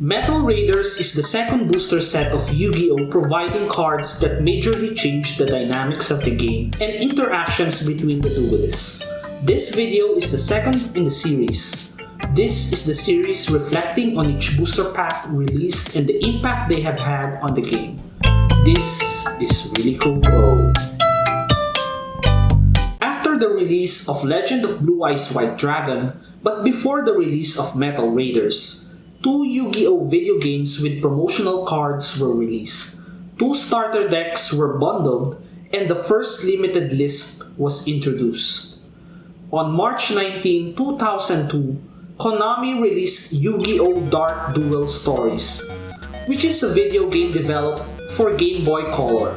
Metal Raiders is the second booster set of Yu-Gi-Oh! Providing cards that majorly change the dynamics of the game and interactions between the duelists. This video is the second in the series. This is the series reflecting on each booster pack released and the impact they have had on the game. This is ReallyCool-Oh. After the release of Legend of Blue Eyes White Dragon, but before the release of Metal Raiders, two Yu-Gi-Oh! Video games with promotional cards were released, two starter decks were bundled, and the first limited list was introduced. On March 19, 2002, Konami released Yu-Gi-Oh! Dark Duel Stories, which is a video game developed for Game Boy Color.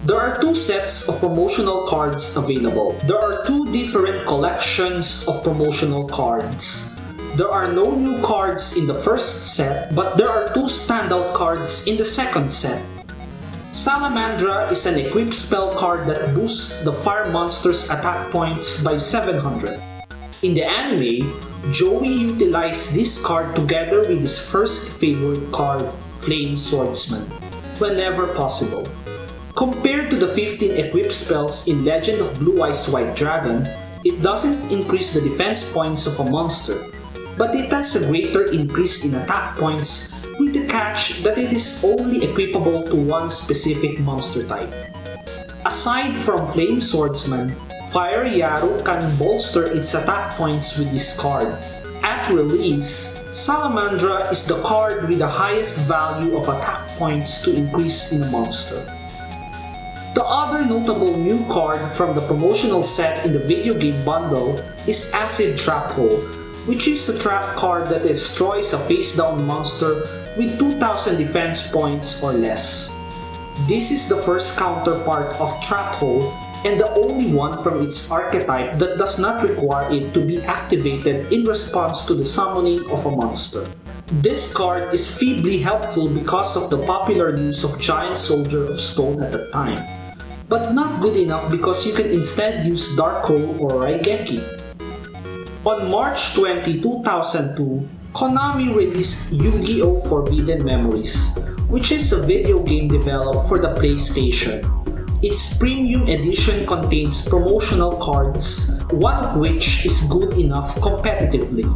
There are two sets of promotional cards available. There are two different collections of promotional cards. There are no new cards in the first set, but there are two standout cards in the second set. Salamandra is an equipped spell card that boosts the fire monster's attack points by 700. In the anime, Joey utilized this card together with his first favorite card, Flame Swordsman, whenever possible. Compared to the 15 equipped spells in Legend of Blue Eyes White Dragon, it doesn't increase the defense points of a monster, but it has a greater increase in attack points with the catch that it is only equipable to one specific monster type. Aside from Flame Swordsman, Fire Yaru can bolster its attack points with this card. At release, Salamandra is the card with the highest value of attack points to increase in a monster. The other notable new card from the promotional set in the video game bundle is Acid Trap Hole, which is a trap card that destroys a face-down monster with 2000 defense points or less. This is the first counterpart of Trap Hole and the only one from its archetype that does not require it to be activated in response to the summoning of a monster. This card is feebly helpful because of the popular use of Giant Soldier of Stone at the time, but not good enough because you can instead use Dark Hole or Raigeki. On March 20, 2002, Konami released Yu-Gi-Oh! Forbidden Memories, which is a video game developed for the PlayStation. Its premium edition contains promotional cards, one of which is good enough competitively.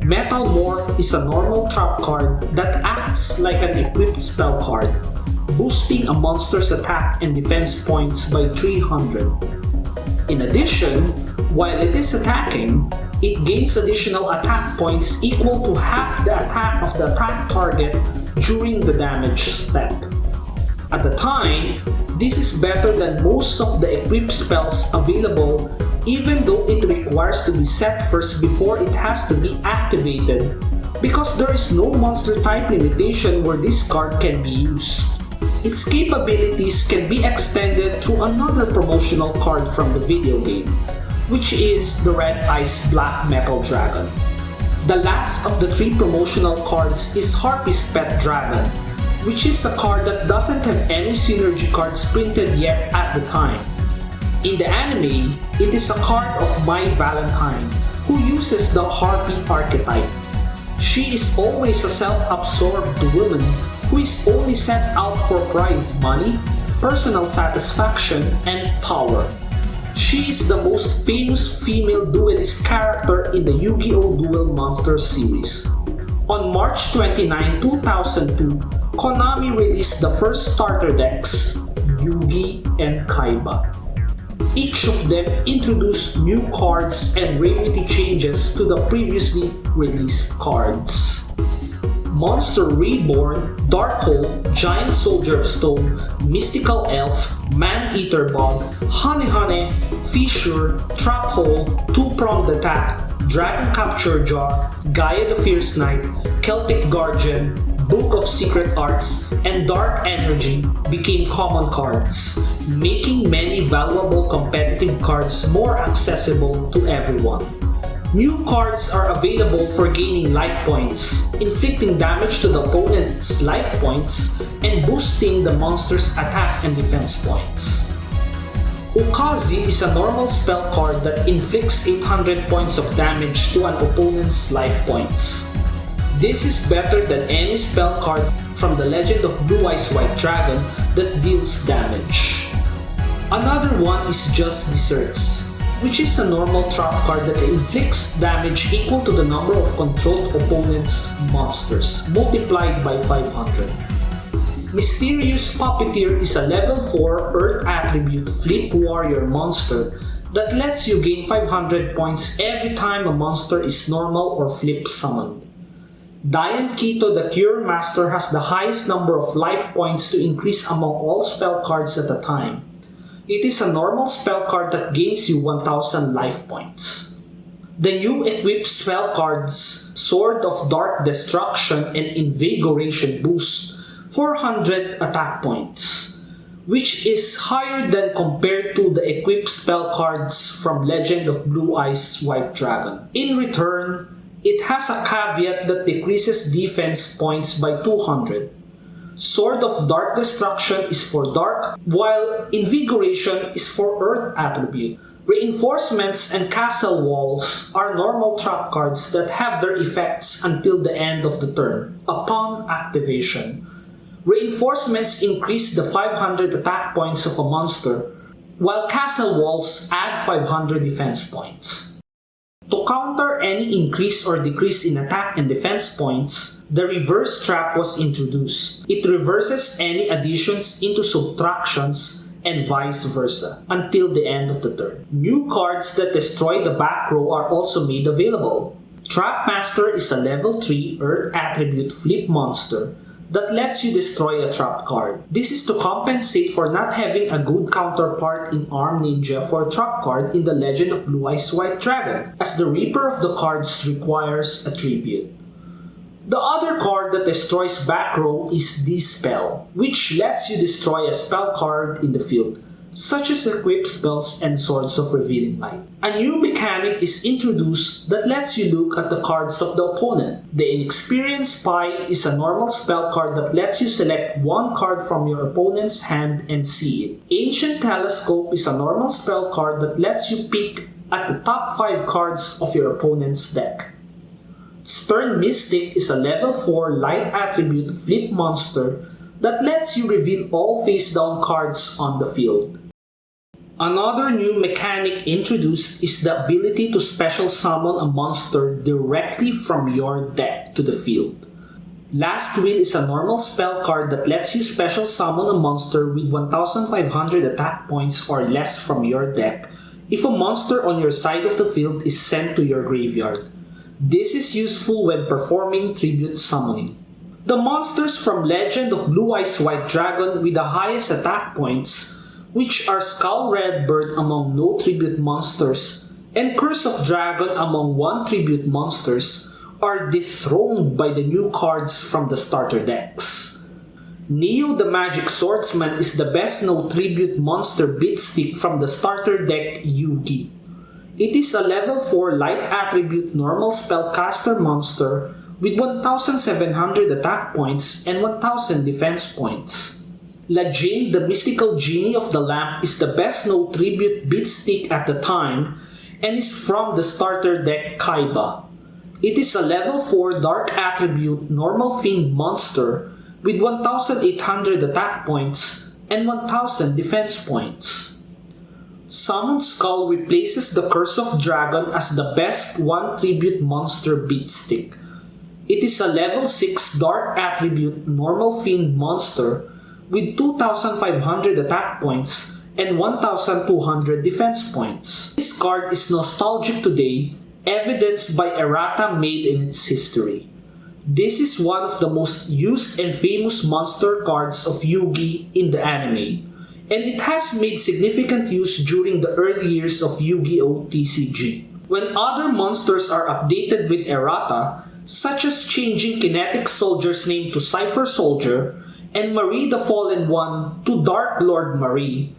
Metal Morph is a normal trap card that acts like an equipped spell card, boosting a monster's attack and defense points by 300. In addition, while it is attacking, it gains additional attack points equal to half the attack of the attack target during the damage step. At the time, this is better than most of the equipped spells available, even though it requires to be set first before it has to be activated, because there is no monster type limitation where this card can be used. Its capabilities can be extended through another promotional card from the video game, which is the Red Eyes Black Metal Dragon. The last of the three promotional cards is Harpist Pet Dragon, which is a card that doesn't have any synergy cards printed yet at the time. In the anime, it is a card of My Valentine, who uses the Harpy archetype. She is always a self-absorbed woman who is only set out for prize money, personal satisfaction, and power. She is the most famous female duelist character in the Yu-Gi-Oh! Duel Monsters series. On March 29, 2002, Konami released the first starter decks, Yugi and Kaiba. Each of them introduced new cards and rarity changes to the previously released cards. Monster Reborn, Dark Hole, Giant Soldier of Stone, Mystical Elf, Man-Eater Bug, Honey, Fissure, Trap Hole, Two-Pronged Attack, Dragon Capture Jar, Gaia the Fierce Knight, Celtic Guardian, Book of Secret Arts, and Dark Energy became common cards, making many valuable competitive cards more accessible to everyone. New cards are available for gaining life points, inflicting damage to the opponent's life points, and boosting the monster's attack and defense points. Ukazi is a normal spell card that inflicts 800 points of damage to an opponent's life points. This is better than any spell card from the Legend of Blue Eyes White Dragon that deals damage. Another one is Just Desserts, which is a normal trap card that inflicts damage equal to the number of controlled opponents' monsters, multiplied by 500. Mysterious Puppeteer is a level 4 Earth attribute Flip Warrior monster that lets you gain 500 points every time a monster is normal or flip summoned. Dian Keto, the Cure Master, has the highest number of life points to increase among all spell cards at a time. It is a normal spell card that gains you 1000 life points. The new equipped spell cards Sword of Dark Destruction and Invigoration boost 400 attack points, which is higher than compared to the equipped spell cards from Legend of Blue Eyes White Dragon. In return, it has a caveat that decreases defense points by 200. Sword of Dark Destruction is for Dark, while Invigoration is for Earth attribute. Reinforcements and Castle Walls are normal trap cards that have their effects until the end of the turn, upon activation. Reinforcements increase the 500 attack points of a monster, while Castle Walls add 500 defense points. To counter any increase or decrease in attack and defense points, the reverse trap was introduced. It reverses any additions into subtractions and vice versa until the end of the turn. New cards that destroy the back row are also made available. Trap Master is a level 3 Earth attribute flip monster that lets you destroy a trap card. This is to compensate for not having a good counterpart in Arm Ninja for a trap card in the Legend of Blue Eyes White Dragon, as the Reaper of the cards requires a tribute. The other card that destroys back row is Dispel, which lets you destroy a spell card in the field, such as equipped spells and Swords of Revealing Light. A new mechanic is introduced that lets you look at the cards of the opponent. The Inexperienced Spy is a normal spell card that lets you select one card from your opponent's hand and see it. Ancient Telescope is a normal spell card that lets you peek at the top 5 cards of your opponent's deck. Stern Mystic is a level 4 light attribute flip monster that lets you reveal all face-down cards on the field. Another new mechanic introduced is the ability to special summon a monster directly from your deck to the field. Last Will is a normal spell card that lets you special summon a monster with 1500 attack points or less from your deck if a monster on your side of the field is sent to your graveyard. This is useful when performing tribute summoning. The monsters from Legend of Blue Eyes White Dragon with the highest attack points, which are Skull Redbird among no tribute monsters and Curse of Dragon among 1 tribute monsters, are dethroned by the new cards from the starter decks. Neo the Magic Swordsman is the best no tribute monster beatstick from the starter deck Yugi. It is a level 4 light attribute normal spellcaster monster with 1700 attack points and 1000 defense points. La Jane, the Mystical Genie of the Lamp, is the best no tribute beatstick at the time and is from the starter deck Kaiba. It is a level 4 dark attribute normal fiend monster with 1800 attack points and 1000 defense points. Summoned Skull replaces the Curse of Dragon as the best 1 tribute monster beatstick. It is a level 6 dark attribute normal fiend monster with 2500 attack points and 1200 defense points. This card is nostalgic today, evidenced by errata made in its history. This is one of the most used and famous monster cards of Yu-Gi in the anime, and it has made significant use during the early years of Yu-Gi-Oh! TCG. When other monsters are updated with errata, such as changing Kinetic Soldier's name to Cypher Soldier and Marie the Fallen One to Dark Lord Marie,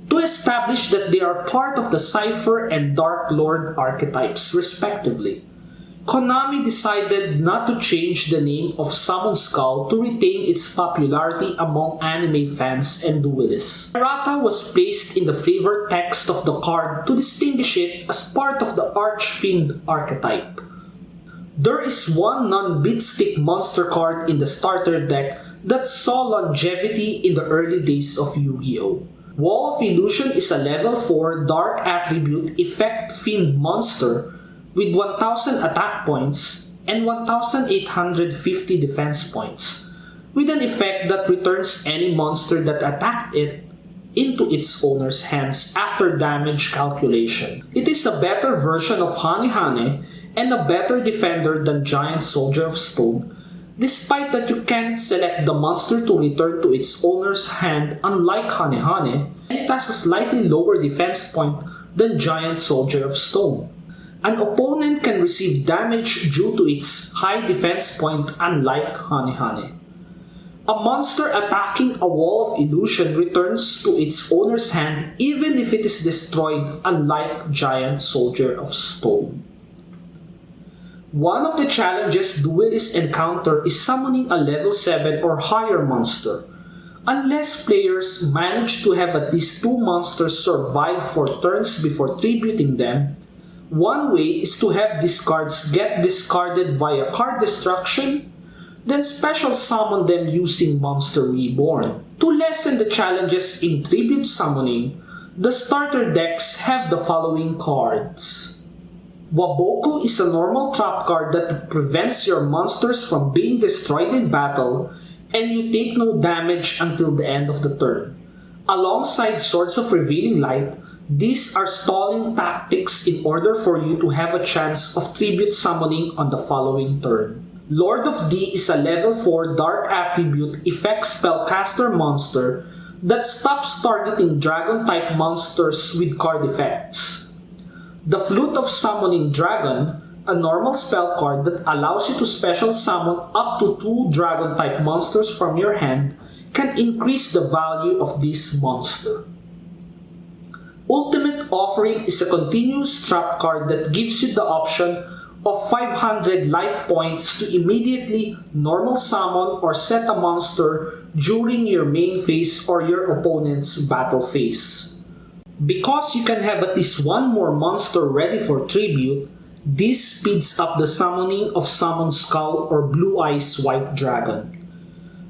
to establish that they are part of the Cypher and Dark Lord archetypes respectively. Konami decided not to change the name of Summoned Skull to retain its popularity among anime fans and duelists. Errata was placed in the flavor text of the card to distinguish it as part of the Archfiend archetype. There is one non-beatstick monster card in the starter deck that saw longevity in the early days of Yu-Gi-Oh! Wall of Illusion is a level 4 Dark Attribute Effect Fiend monster with 1000 attack points and 1850 defense points, with an effect that returns any monster that attacked it into its owner's hands after damage calculation. It is a better version of Hane Hane and a better defender than Giant Soldier of Stone, despite that you can't select the monster to return to its owner's hand unlike Hane Hane, and it has a slightly lower defense point than Giant Soldier of Stone. An opponent can receive damage due to its high defense point unlike Hane Hane. A monster attacking a Wall of Illusion returns to its owner's hand even if it is destroyed unlike Giant Soldier of Stone. One of the challenges duelists encounter is summoning a level 7 or higher monster. Unless players manage to have at least 2 monsters survive for turns before tributing them, one way is to have these cards get discarded via card destruction, then special summon them using Monster Reborn. To lessen the challenges in tribute summoning, the starter decks have the following cards. Waboku is a normal trap card that prevents your monsters from being destroyed in battle, and you take no damage until the end of the turn. Alongside Swords of Revealing Light, these are stalling tactics in order for you to have a chance of tribute summoning on the following turn. Lord of D is a level 4 Dark Attribute Effect Spellcaster monster that stops targeting Dragon-type monsters with card effects. The Flute of Summoning Dragon, a normal spell card that allows you to special summon up to 2 Dragon-type monsters from your hand, can increase the value of this monster. Ultimate Offering is a continuous trap card that gives you the option of 500 life points to immediately normal summon or set a monster during your main phase or your opponent's battle phase. Because you can have at least one more monster ready for tribute, this speeds up the summoning of Summon Skull or Blue Eyes White Dragon.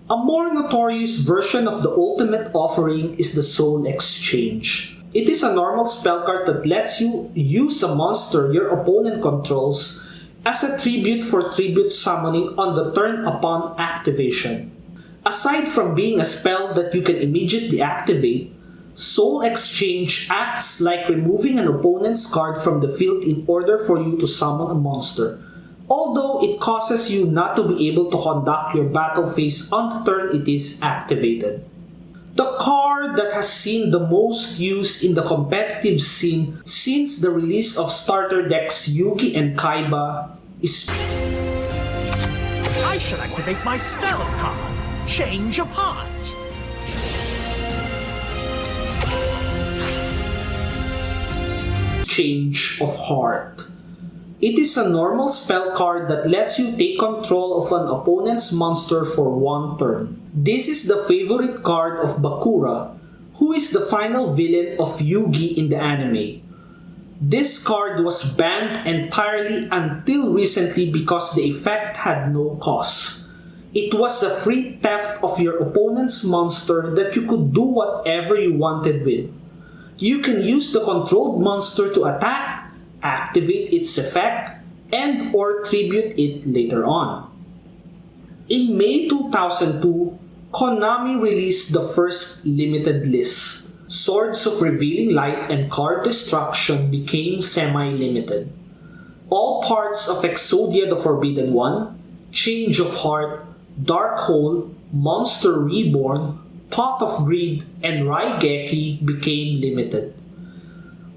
A more notorious version of the Ultimate Offering is the Soul Exchange. It is a normal spell card that lets you use a monster your opponent controls as a tribute for tribute summoning on the turn upon activation. Aside from being a spell that you can immediately activate, Soul Exchange acts like removing an opponent's card from the field in order for you to summon a monster, although it causes you not to be able to conduct your battle phase on the turn it is activated. The card that has seen the most use in the competitive scene since the release of starter decks Yugi and Kaiba is... I should activate my spell card, Change of Heart. Change of Heart. It is a normal spell card that lets you take control of an opponent's monster for one turn. This is the favorite card of Bakura, who is the final villain of Yugi in the anime. This card was banned entirely until recently because the effect had no cost. It was a free theft of your opponent's monster that you could do whatever you wanted with. You can use the controlled monster to attack, activate its effect, and or tribute it later on. In May 2002, Konami released the first limited list. Swords of Revealing Light and Card Destruction became semi-limited. All parts of Exodia the Forbidden One, Change of Heart, Dark Hole, Monster Reborn, Pot of Greed, and Raigeki became limited.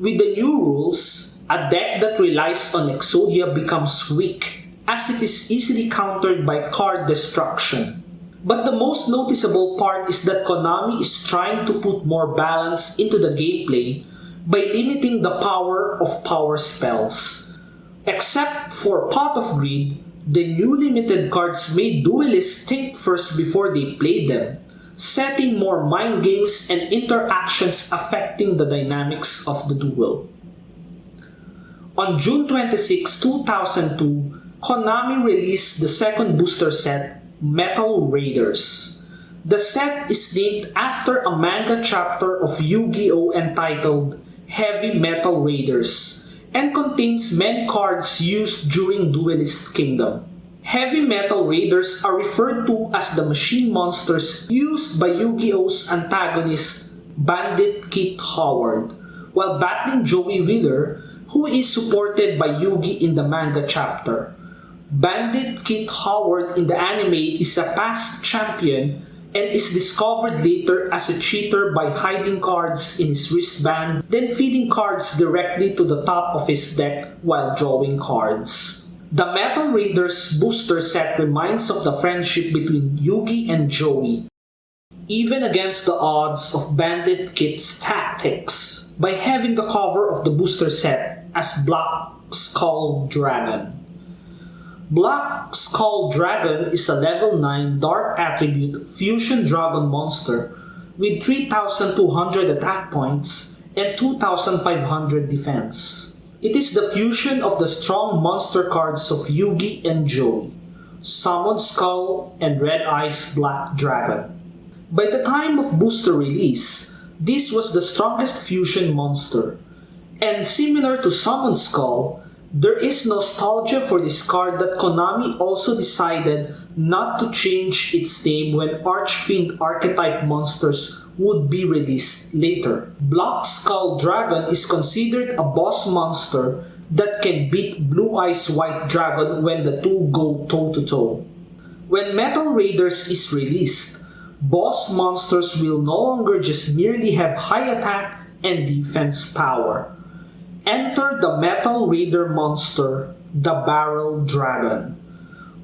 With the new rules, a deck that relies on Exodia becomes weak, as it is easily countered by card destruction. But the most noticeable part is that Konami is trying to put more balance into the gameplay by limiting the power of power spells. Except for Pot of Greed, the new limited cards made duelists think first before they played them, setting more mind games and interactions affecting the dynamics of the duel. On June 26, 2002, Konami released the second booster set, Metal Raiders. The set is named after a manga chapter of Yu-Gi-Oh! Entitled Heavy Metal Raiders and contains many cards used during Duelist Kingdom. Heavy Metal Raiders are referred to as the machine monsters used by Yu-Gi-Oh's antagonist, Bandit Kit Howard, while battling Joey Wheeler, who is supported by Yugi in the manga chapter. Bandit Kit Howard in the anime is a past champion and is discovered later as a cheater by hiding cards in his wristband, then feeding cards directly to the top of his deck while drawing cards. The Metal Raiders booster set reminds of the friendship between Yugi and Joey, even against the odds of Bandit Kit's tactics, by having the cover of the booster set as Black Skull Dragon. Black Skull Dragon is a level 9 Dark Attribute Fusion Dragon monster with 3,200 attack points and 2,500 defense. It is the fusion of the strong monster cards of Yugi and Joey, Summoned Skull, and Red Eyes Black Dragon. By the time of booster release, this was the strongest fusion monster, and similar to Summoned Skull, there is nostalgia for this card that Konami also decided not to change its name when Archfiend archetype monsters would be released later. Black Skull Dragon is considered a boss monster that can beat Blue Eyes White Dragon when the two go toe-to-toe. When Metal Raiders is released, boss monsters will no longer just merely have high attack and defense power. Enter the Metal Raider monster, the Barrel Dragon.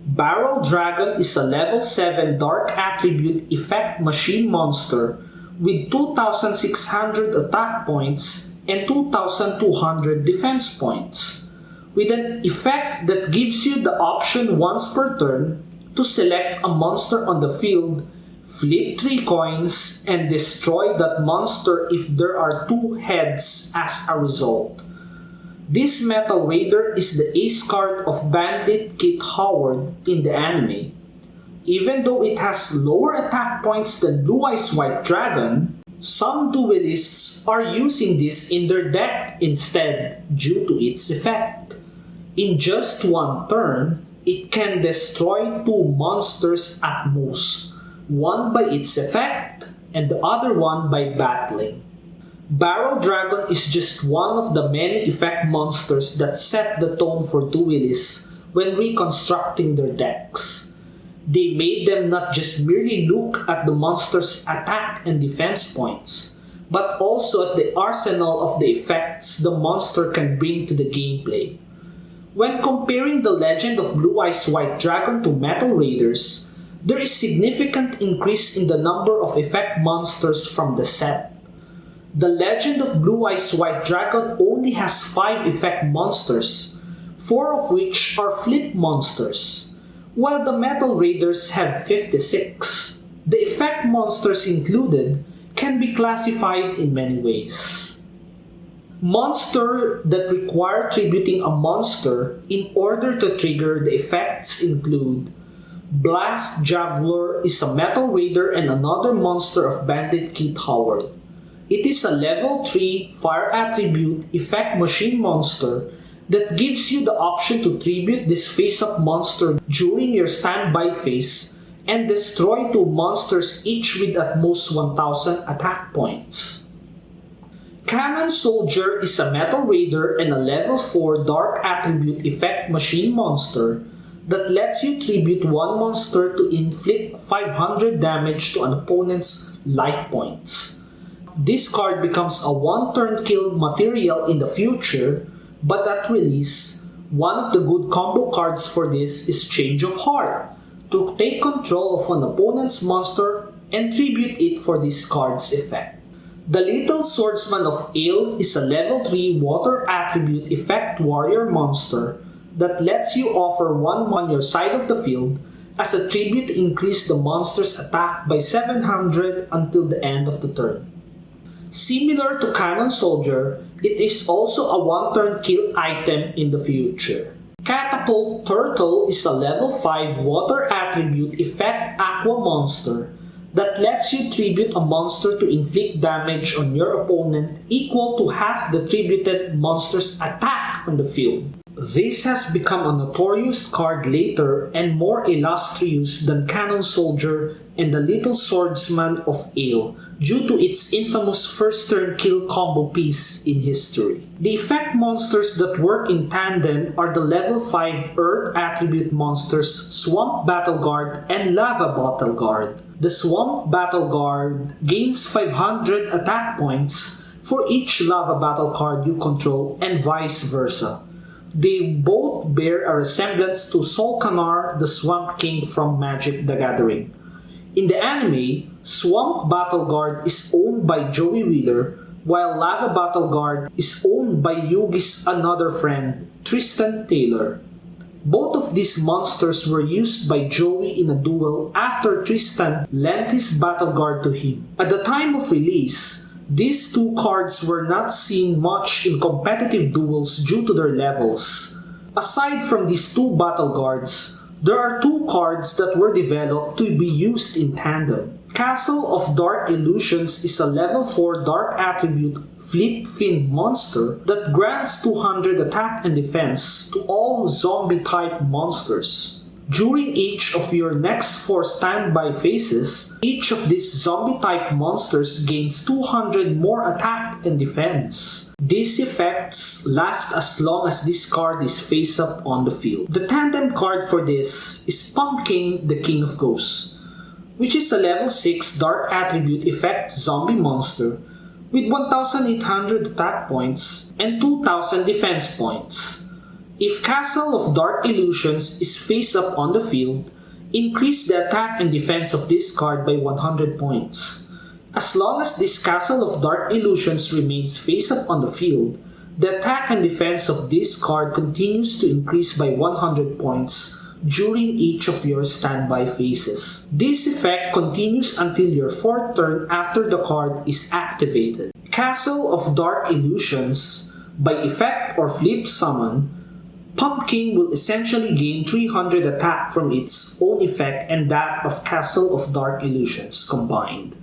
Barrel Dragon is a level 7 Dark Attribute Effect Machine monster with 2,600 attack points and 2,200 defense points, with an effect that gives you the option once per turn to select a monster on the field, flip 3 coins, and destroy that monster if there are 2 heads as a result. This Metal Raider is the ace card of Bandit Kit Howard in the anime. Even though it has lower attack points than Blue Eyes White Dragon, some duelists are using this in their deck instead due to its effect. In just one turn, it can destroy 2 monsters at most, one by its effect and the other one by battling. Barrel Dragon is just one of the many effect monsters that set the tone for duelists when reconstructing their decks. They made them not just merely look at the monster's attack and defense points, but also at the arsenal of the effects the monster can bring to the gameplay. When comparing the Legend of Blue Eyes White Dragon to Metal Raiders, there is significant increase in the number of effect monsters from the set. The Legend of Blue Eyes White Dragon only has 5 effect monsters, 4 of which are flip monsters, while the Metal Raiders have 56. The effect monsters included can be classified in many ways. Monsters that require tributing a monster in order to trigger the effects include Blast Juggler is a Metal Raider and another monster of Bandit Kit Howard. It is a level 3 Fire Attribute Effect Machine monster that gives you the option to tribute this face-up monster during your standby phase and destroy 2 monsters each with at most 1,000 attack points. Canon Soldier is a Metal Raider and a level 4 Dark Attribute Effect Machine monster that lets you tribute 1 monster to inflict 500 damage to an opponent's life points. This card becomes a 1-turn kill material in the future, but at release, one of the good combo cards for this is Change of Heart, to take control of an opponent's monster and tribute it for this card's effect. The Little Swordsman of Ale is a level 3 Water Attribute Effect Warrior monster that lets you offer 1 on your side of the field as a tribute to increase the monster's attack by 700 until the end of the turn. Similar to Canon Soldier, it is also a 1-turn kill item in the future. Catapult Turtle is a level 5 water attribute effect aqua monster that lets you tribute a monster to inflict damage on your opponent equal to half the tributed monster's attack on the field. This has become a notorious card later and more illustrious than Canon Soldier and the Little Swordsman of Ale due to its infamous first turn kill combo piece in history. The effect monsters that work in tandem are the level 5 Earth attribute monsters Swamp Battle Guard and Lava Battle Guard. The Swamp Battle Guard gains 500 attack points for each Lava Battle card you control and vice versa. They both bear a resemblance to Solkanar, the Swamp King from Magic the Gathering. In the anime, Swamp Battle Guard is owned by Joey Wheeler, while Lava Battle Guard is owned by Yugi's another friend, Tristan Taylor. Both of these monsters were used by Joey in a duel after Tristan lent his Battle Guard to him. At the time of release, these two cards were not seen much in competitive duels due to their levels. Aside from these two Battle Guards, there are two cards that were developed to be used in tandem. Castle of Dark Illusions is a level 4 dark attribute flip fin monster that grants 200 attack and defense to all zombie type monsters. During each of your next 4 standby phases, each of these zombie-type monsters gains 200 more attack and defense. These effects last as long as this card is face-up on the field. The tandem card for this is Pumpkin, the King of Ghosts, which is a level 6 dark attribute effect zombie monster with 1,800 attack points and 2,000 defense points. If Castle of Dark Illusions is face up on the field, increase the attack and defense of this card by 100 points. As long as this Castle of Dark Illusions remains face up on the field, the attack and defense of this card continues to increase by 100 points during each of your standby phases. This effect continues until your 4th turn after the card is activated. Castle of Dark Illusions, by effect or flip summon, Pumpkin will essentially gain 300 attack from its own effect and that of Castle of Dark Illusions combined,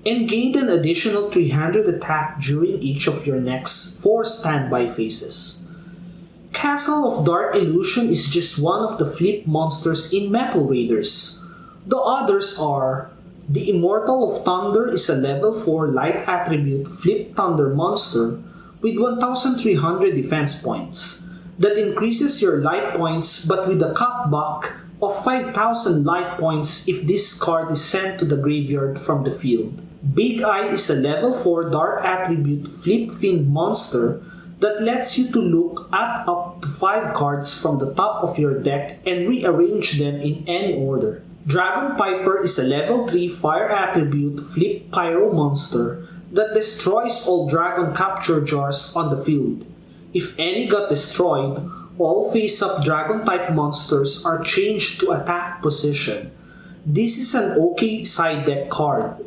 and gain an additional 300 attack during each of your next 4 standby phases. Castle of Dark Illusion is just one of the flip monsters in Metal Raiders. The others are the Immortal of Thunder is a level 4 light attribute flip thunder monster with 1,300 defense points that increases your life points but with a cutback of 5,000 life points if this card is sent to the graveyard from the field. Big Eye is a level 4 dark attribute flip fin monster that lets you to look at up to 5 cards from the top of your deck and rearrange them in any order. Dragon Piper is a level 3 fire attribute flip pyro monster that destroys all dragon capture jars on the field. If any got destroyed, all face-up dragon-type monsters are changed to attack position. This is an okay side deck card.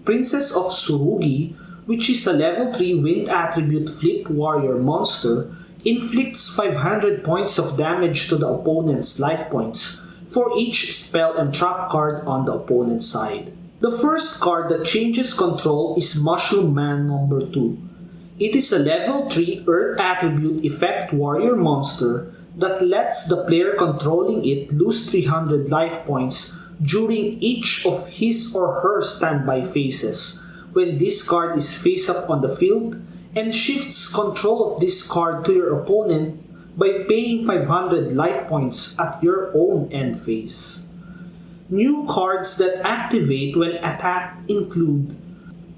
Princess of Surugi, which is a level 3 wind attribute flip warrior monster, inflicts 500 points of damage to the opponent's life points for each spell and trap card on the opponent's side. The first card that changes control is Mushroom Man number 2. It is a level 3 Earth attribute effect warrior monster that lets the player controlling it lose 300 life points during each of his or her standby phases when this card is face up on the field, and shifts control of this card to your opponent by paying 500 life points at your own end phase. New cards that activate when attacked include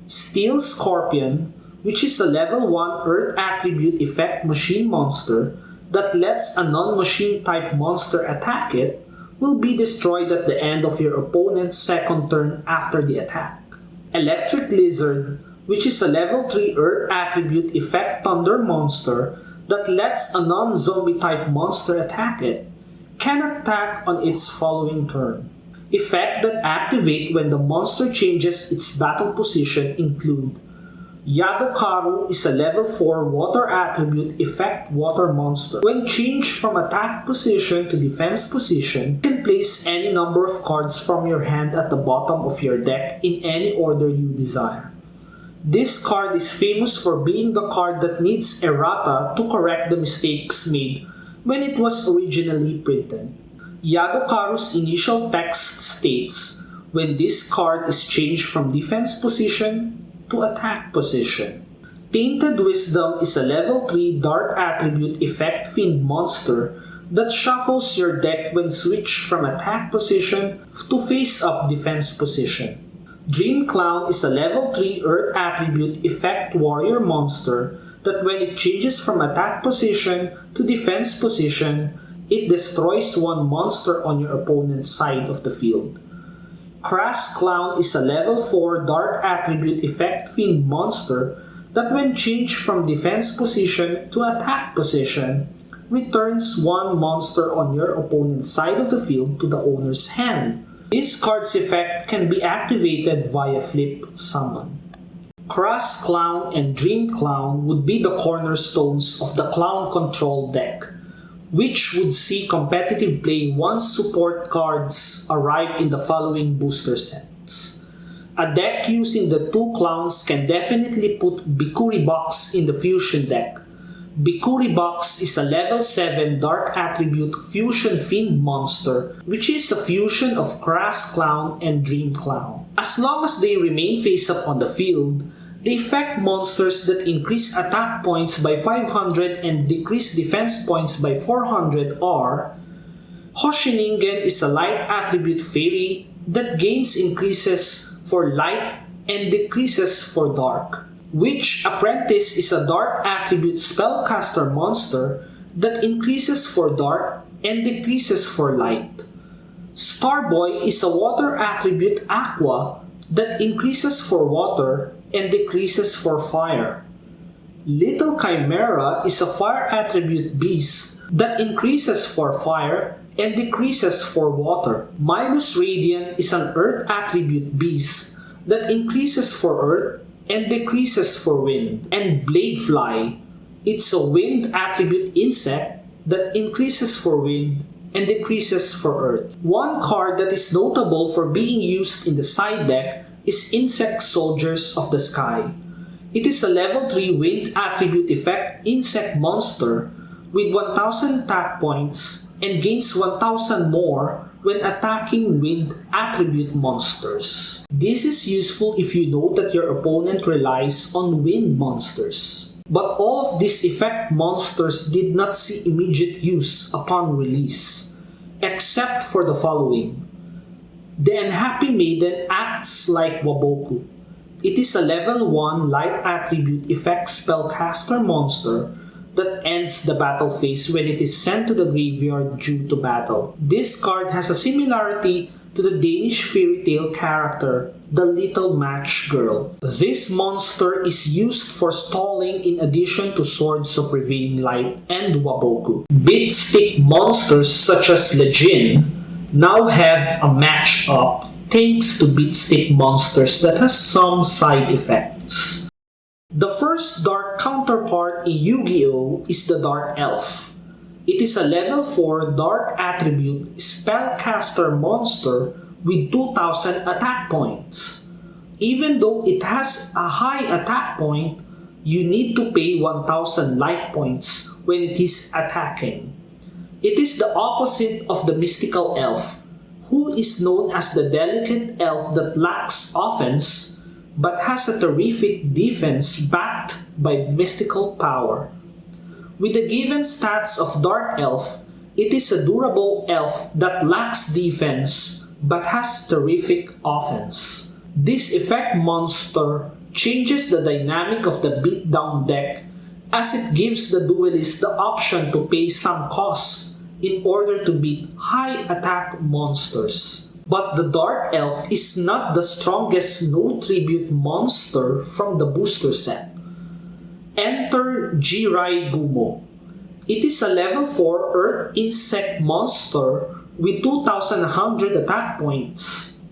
Steel Scorpion, which is a level 1 Earth attribute effect machine monster that lets a non-machine type monster attack it, will be destroyed at the end of your opponent's second turn after the attack. Electric Lizard, which is a level 3 Earth attribute effect thunder monster that lets a non-zombie type monster attack it, can attack on its following turn. Effects that activate when the monster changes its battle position include Yadokaru is a level 4 water attribute effect water monster. When changed from attack position to defense position, you can place any number of cards from your hand at the bottom of your deck in any order you desire. This card is famous for being the card that needs errata to correct the mistakes made when it was originally printed. Yadokaru's initial text states, when this card is changed from defense position to attack position. Tainted Wisdom is a level 3 dark attribute effect fiend monster that shuffles your deck when switched from attack position to face up defense position. Dream Clown is a level 3 earth attribute effect warrior monster that when it changes from attack position to defense position, it destroys one monster on your opponent's side of the field. Crass Clown is a level 4 dark attribute effect fiend monster that when changed from defense position to attack position, returns one monster on your opponent's side of the field to the owner's hand. This card's effect can be activated via flip summon. Crass Clown and Dream Clown would be the cornerstones of the clown control deck, which would see competitive play once support cards arrive in the following booster sets. A deck using the two clowns can definitely put Bikuri Box in the fusion deck. Bikuri Box is a level 7 dark attribute fusion fiend monster, which is a fusion of Crass Clown and Dream Clown. As long as they remain face up on the field, they affect monsters that increase attack points by 500 and decrease defense points by 400 are Hoshiningen is a light attribute fairy that gains increases for light and decreases for dark. Witch Apprentice is a dark attribute spellcaster monster that increases for dark and decreases for light. Starboy is a water attribute aqua that increases for water and decreases for fire. Little Chimera is a fire attribute beast that increases for fire and decreases for water. Milus Radiant is an earth attribute beast that increases for earth and decreases for wind. And Bladefly, it's a wind attribute insect that increases for wind and decreases for earth. One card that is notable for being used in the side deck is Insect Soldiers of the Sky. It is a level 3 wind attribute effect insect monster with 1000 attack points and gains 1000 more when attacking wind attribute monsters. This is useful if you know that your opponent relies on wind monsters. But all of these effect monsters did not see immediate use upon release, except for the following. The Unhappy Maiden acts like Waboku. It is a level 1 light attribute effect spellcaster monster that ends the battle phase when it is sent to the graveyard due to battle. This card has a similarity to the Danish fairy tale character, the Little Match Girl. This monster is used for stalling in addition to Swords of Revealing Light and Waboku. Beatstick monsters such as Legion now have a match-up thanks to Beatstick monsters that has some side effects. The first dark counterpart in Yu-Gi-Oh! Is the Dark Elf. It is a level 4 dark attribute spellcaster monster with 2000 attack points. Even though it has a high attack point, you need to pay 1000 life points when it is attacking. It is the opposite of the mystical elf, who is known as the delicate elf that lacks offense but has a terrific defense backed by mystical power. With the given stats of Dark Elf, it is a durable elf that lacks defense but has terrific offense. This effect monster changes the dynamic of the beatdown deck as it gives the duelist the option to pay some cost in order to beat high attack monsters. But the Dark Elf is not the strongest no tribute monster from the booster set. Enter Jirai Gumo. It is a level 4 earth insect monster with 2100 attack points.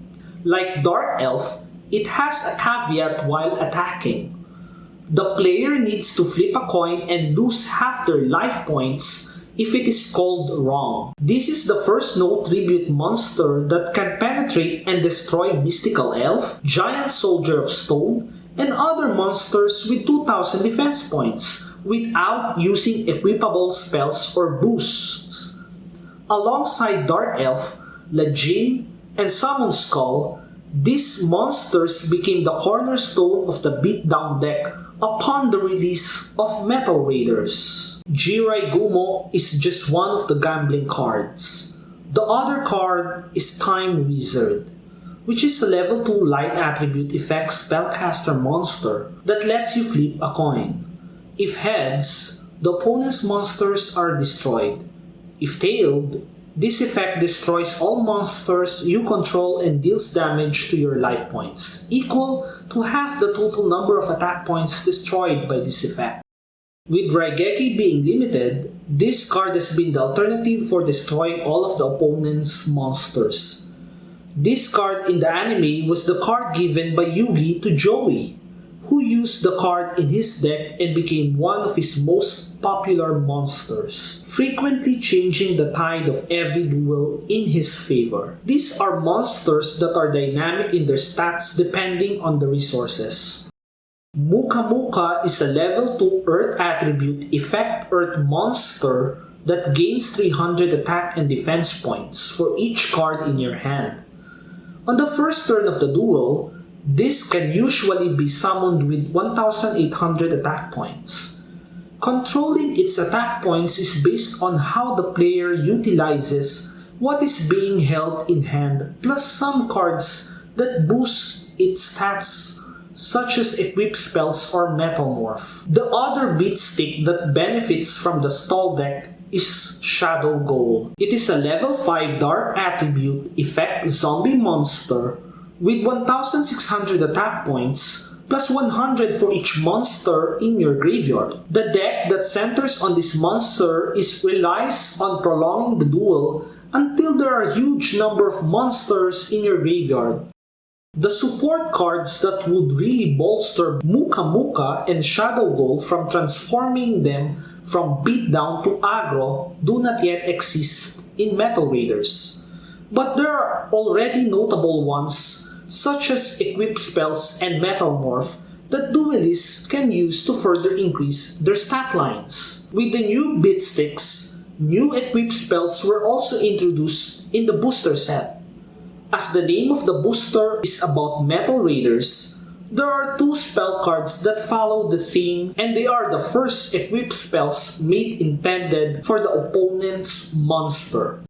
Like Dark Elf, it has a caveat while attacking. The player needs to flip a coin and lose half their life points if it is called wrong. This is the first no tribute monster that can penetrate and destroy Mystical Elf, Giant Soldier of Stone, and other monsters with 2000 defense points without using equipable spells or boosts. Alongside Dark Elf, Lajin, and Summon Skull, these monsters became the cornerstone of the beatdown deck upon the release of Metal Raiders. Jirai Gumo is just one of the gambling cards. The other card is Time Wizard, which is a level 2 light attribute effect spellcaster monster that lets you flip a coin. If heads, the opponent's monsters are destroyed. If tailed, this effect destroys all monsters you control and deals damage to your life points, equal to half the total number of attack points destroyed by this effect. With Raigeki being limited, this card has been the alternative for destroying all of the opponent's monsters. This card in the anime was the card given by Yugi to Joey, who used the card in his deck and became one of his most popular monsters, frequently changing the tide of every duel in his favor. These are monsters that are dynamic in their stats depending on the resources. Muka Muka is a level 2 Earth attribute effect Earth monster that gains 300 attack and defense points for each card in your hand. On the first turn of the duel, this can usually be summoned with 1,800 attack points. Controlling its attack points is based on how the player utilizes what is being held in hand plus some cards that boost its stats such as equip spells or metamorph. The other beatstick that benefits from the stall deck is Shadow Goal. It is a level 5 dark attribute effect zombie monster with 1,600 attack points plus 100 for each monster in your graveyard. The deck that centers on this monster relies on prolonging the duel until there are a huge number of monsters in your graveyard. The support cards that would really bolster Muka Muka and Shadow Goal from transforming them from beatdown to aggro do not yet exist in Metal Raiders. But there are already notable ones such as equip spells and metamorph that duelists can use to further increase their stat lines. With the new beatsticks, new equip spells were also introduced in the booster set. As the name of the booster is about Metal Raiders, there are 2 spell cards that follow the theme, and they are the first equip spells made intended for the opponent's monster.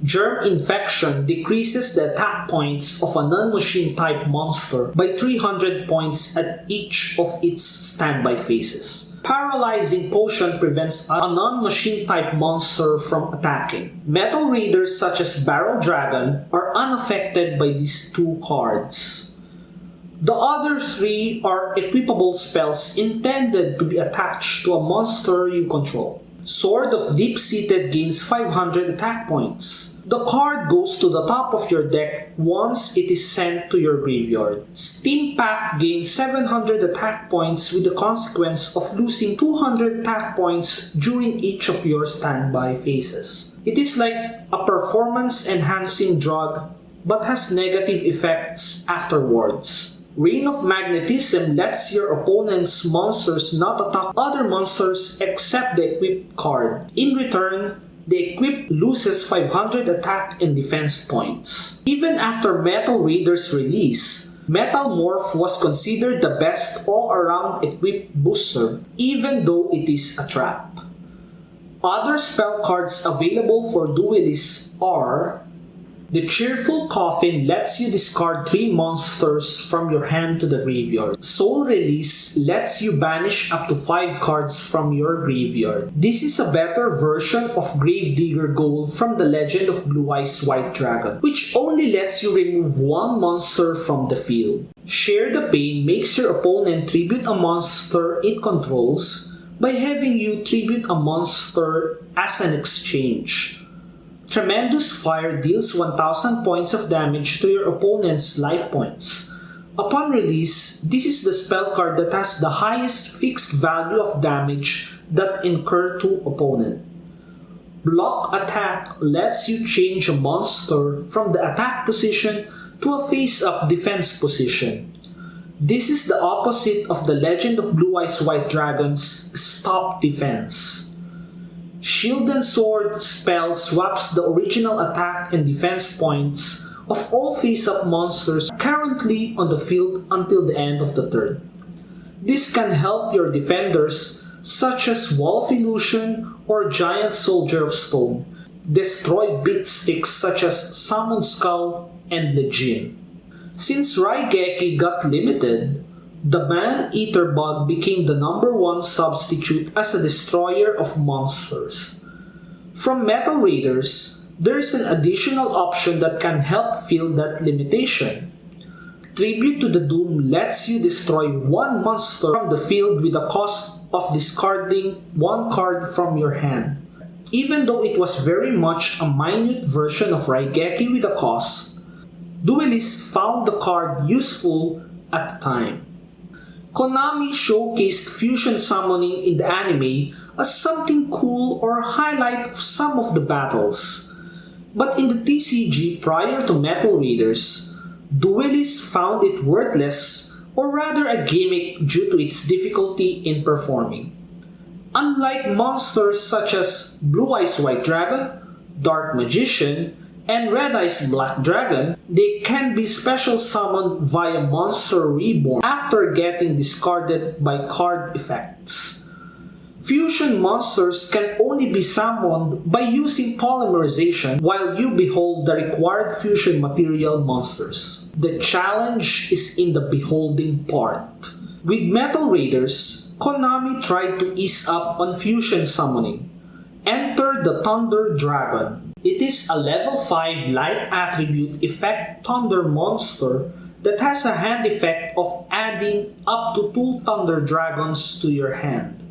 Germ Infection decreases the attack points of a non-machine type monster by 300 points at each of its standby phases. Paralyzing Potion prevents a non-machine type monster from attacking. Metal Raiders such as Barrel Dragon are unaffected by these 2 cards. The other 3 are equipable spells intended to be attached to a monster you control. Sword of Deep-Seated gains 500 attack points. The card goes to the top of your deck once it is sent to your graveyard. Steam Pack gains 700 attack points with the consequence of losing 200 attack points during each of your standby phases. It is like a performance-enhancing drug but has negative effects afterwards. Ring of Magnetism lets your opponent's monsters not attack other monsters except the equipped card. In return, the equipped loses 500 attack and defense points. Even after Metal Raiders' release, Metamorph was considered the best all-around equipped booster, even though it is a trap. Other spell cards available for duelists are: the Cheerful Coffin lets you discard 3 monsters from your hand to the graveyard. Soul Release lets you banish up to 5 cards from your graveyard. This is a better version of Gravedigger Gold from the Legend of Blue Eyes White Dragon, which only lets you remove 1 monster from the field. Share the Pain makes your opponent tribute a monster it controls by having you tribute a monster as an exchange. Tremendous Fire deals 1,000 points of damage to your opponent's life points. Upon release, this is the spell card that has the highest fixed value of damage that incur to opponent. Block attack lets you change a monster from the attack position to a face-up defense position. This is the opposite of the Legend of Blue Eyes White Dragon's stop defense. Shield and Sword spell swaps the original attack and defense points of all face-up monsters currently on the field until the end of the turn. This can help your defenders, such as Wall of Illusion or Giant Soldier of Stone, destroy bait sticks such as Summon Skull and Legion. Since Raigeki got limited, the Man-Eater Bug became the #1 substitute as a destroyer of monsters. From Metal Raiders, there is an additional option that can help fill that limitation. Tribute to the Doom lets you destroy one monster from the field with the cost of discarding one card from your hand. Even though it was very much a minute version of Raigeki with a cost, duelists found the card useful at the time. Konami showcased fusion summoning in the anime as something cool or highlight of some of the battles. But in the TCG prior to Metal Raiders, duelists found it worthless or rather a gimmick due to its difficulty in performing. Unlike monsters such as Blue Eyes White Dragon, Dark Magician, and Red Eyes Black Dragon, they can be special summoned via Monster Reborn after getting discarded by card effects. Fusion monsters can only be summoned by using polymerization while you behold the required fusion material monsters. The challenge is in the beholding part. With Metal Raiders, Konami tried to ease up on fusion summoning. Enter the Thunder Dragon. It is a level 5 light attribute effect thunder monster that has a hand effect of adding up to 2 Thunder Dragons to your hand.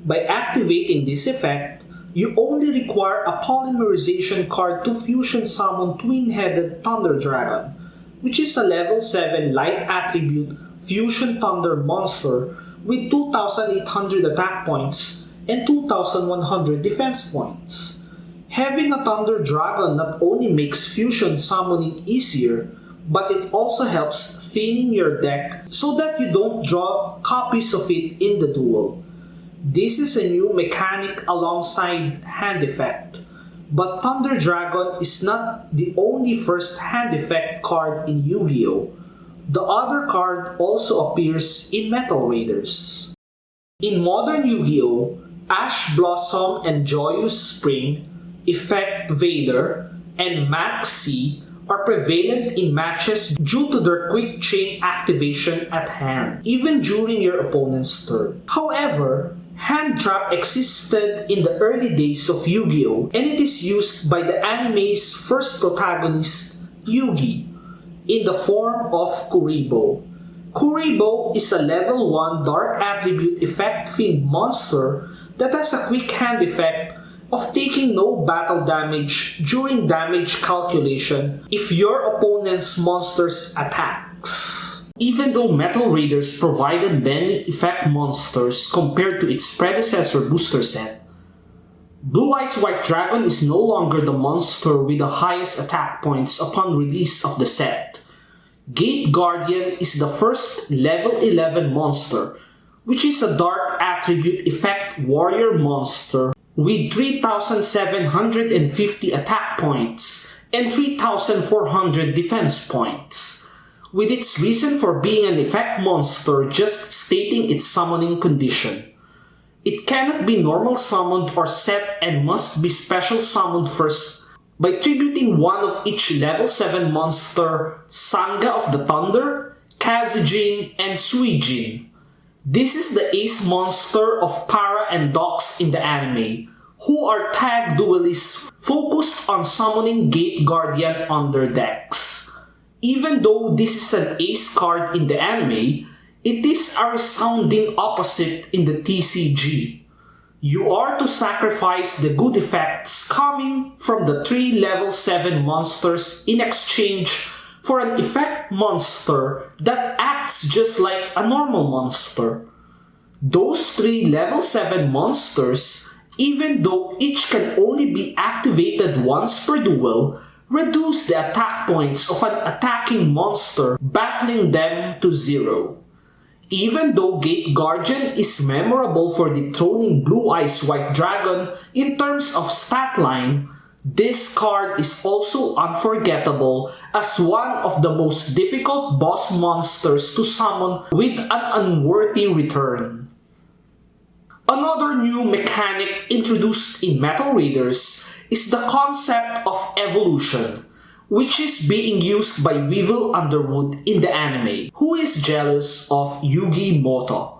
By activating this effect, you only require a polymerization card to fusion summon Twin-Headed Thunder Dragon, which is a level 7 light attribute fusion thunder monster with 2,800 attack points and 2,100 defense points. Having a Thunder Dragon not only makes fusion summoning easier, but it also helps thinning your deck so that you don't draw copies of it in the duel. This is a new mechanic alongside hand effect, but Thunder Dragon is not the only first hand effect card in Yu-Gi-Oh! The other card also appears in Metal Raiders. In modern Yu-Gi-Oh!, Ash Blossom and Joyous Spring, Effect Vader, and Max C are prevalent in matches due to their quick chain activation at hand, even during your opponent's turn. However, Hand Trap existed in the early days of Yu-Gi-Oh! And it is used by the anime's first protagonist, Yugi, in the form of Kuribo. Kuribo is a level 1 dark attribute effect fiend monster that has a quick hand effect of taking no battle damage during damage calculation if your opponent's monsters attacks. Even though Metal Raiders provided many effect monsters compared to its predecessor booster set, Blue Eyes White Dragon is no longer the monster with the highest attack points upon release of the set. Gate Guardian is the first level 11 monster, which is a dark attribute effect warrior monster with 3,750 attack points and 3,400 defense points, with its reason for being an effect monster just stating its summoning condition. It cannot be normal summoned or set and must be special summoned first by tributing one of each level 7 monster, Sanga of the Thunder, Kazujin, and Suijin. This is the ace monster of Para and Dox in the anime, who are tag duelists focused on summoning Gate Guardian on their decks. Even though this is an ace card in the anime, it is a resounding opposite in the TCG. You are to sacrifice the good effects coming from the 3 level 7 monsters in exchange for an effect monster that acts just like a normal monster. Those 3 level 7 monsters, even though each can only be activated once per duel, reduce the attack points of an attacking monster, battling them to 0. Even though Gate Guardian is memorable for dethroning Blue Eyes White Dragon in terms of stat line, this card is also unforgettable as one of the most difficult boss monsters to summon with an unworthy return. Another new mechanic introduced in Metal Raiders is the concept of evolution, which is being used by Weevil Underwood in the anime, who is jealous of Yugi Moto.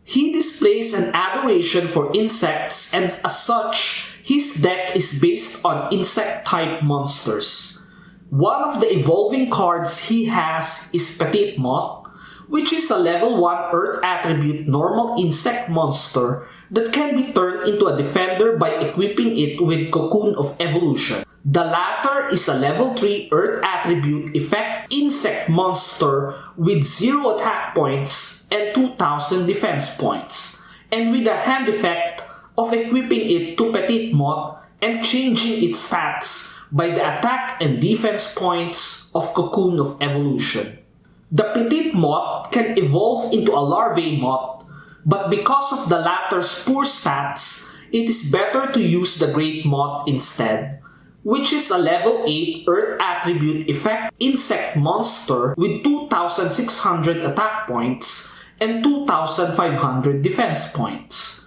He displays an adoration for insects, and as such, his deck is based on insect-type monsters. One of the evolving cards he has is Petite Moth, which is a level 1 Earth attribute normal insect monster that can be turned into a defender by equipping it with Cocoon of Evolution. The latter is a level 3 Earth attribute effect insect monster with 0 attack points and 2000 defense points, and with a hand effect of equipping it to Petite Moth and changing its stats by the attack and defense points of Cocoon of Evolution. The Petite Moth can evolve into a larvae moth, but because of the latter's poor stats, it is better to use the Great Moth instead, which is a level 8 Earth attribute effect insect monster with 2600 attack points and 2500 defense points.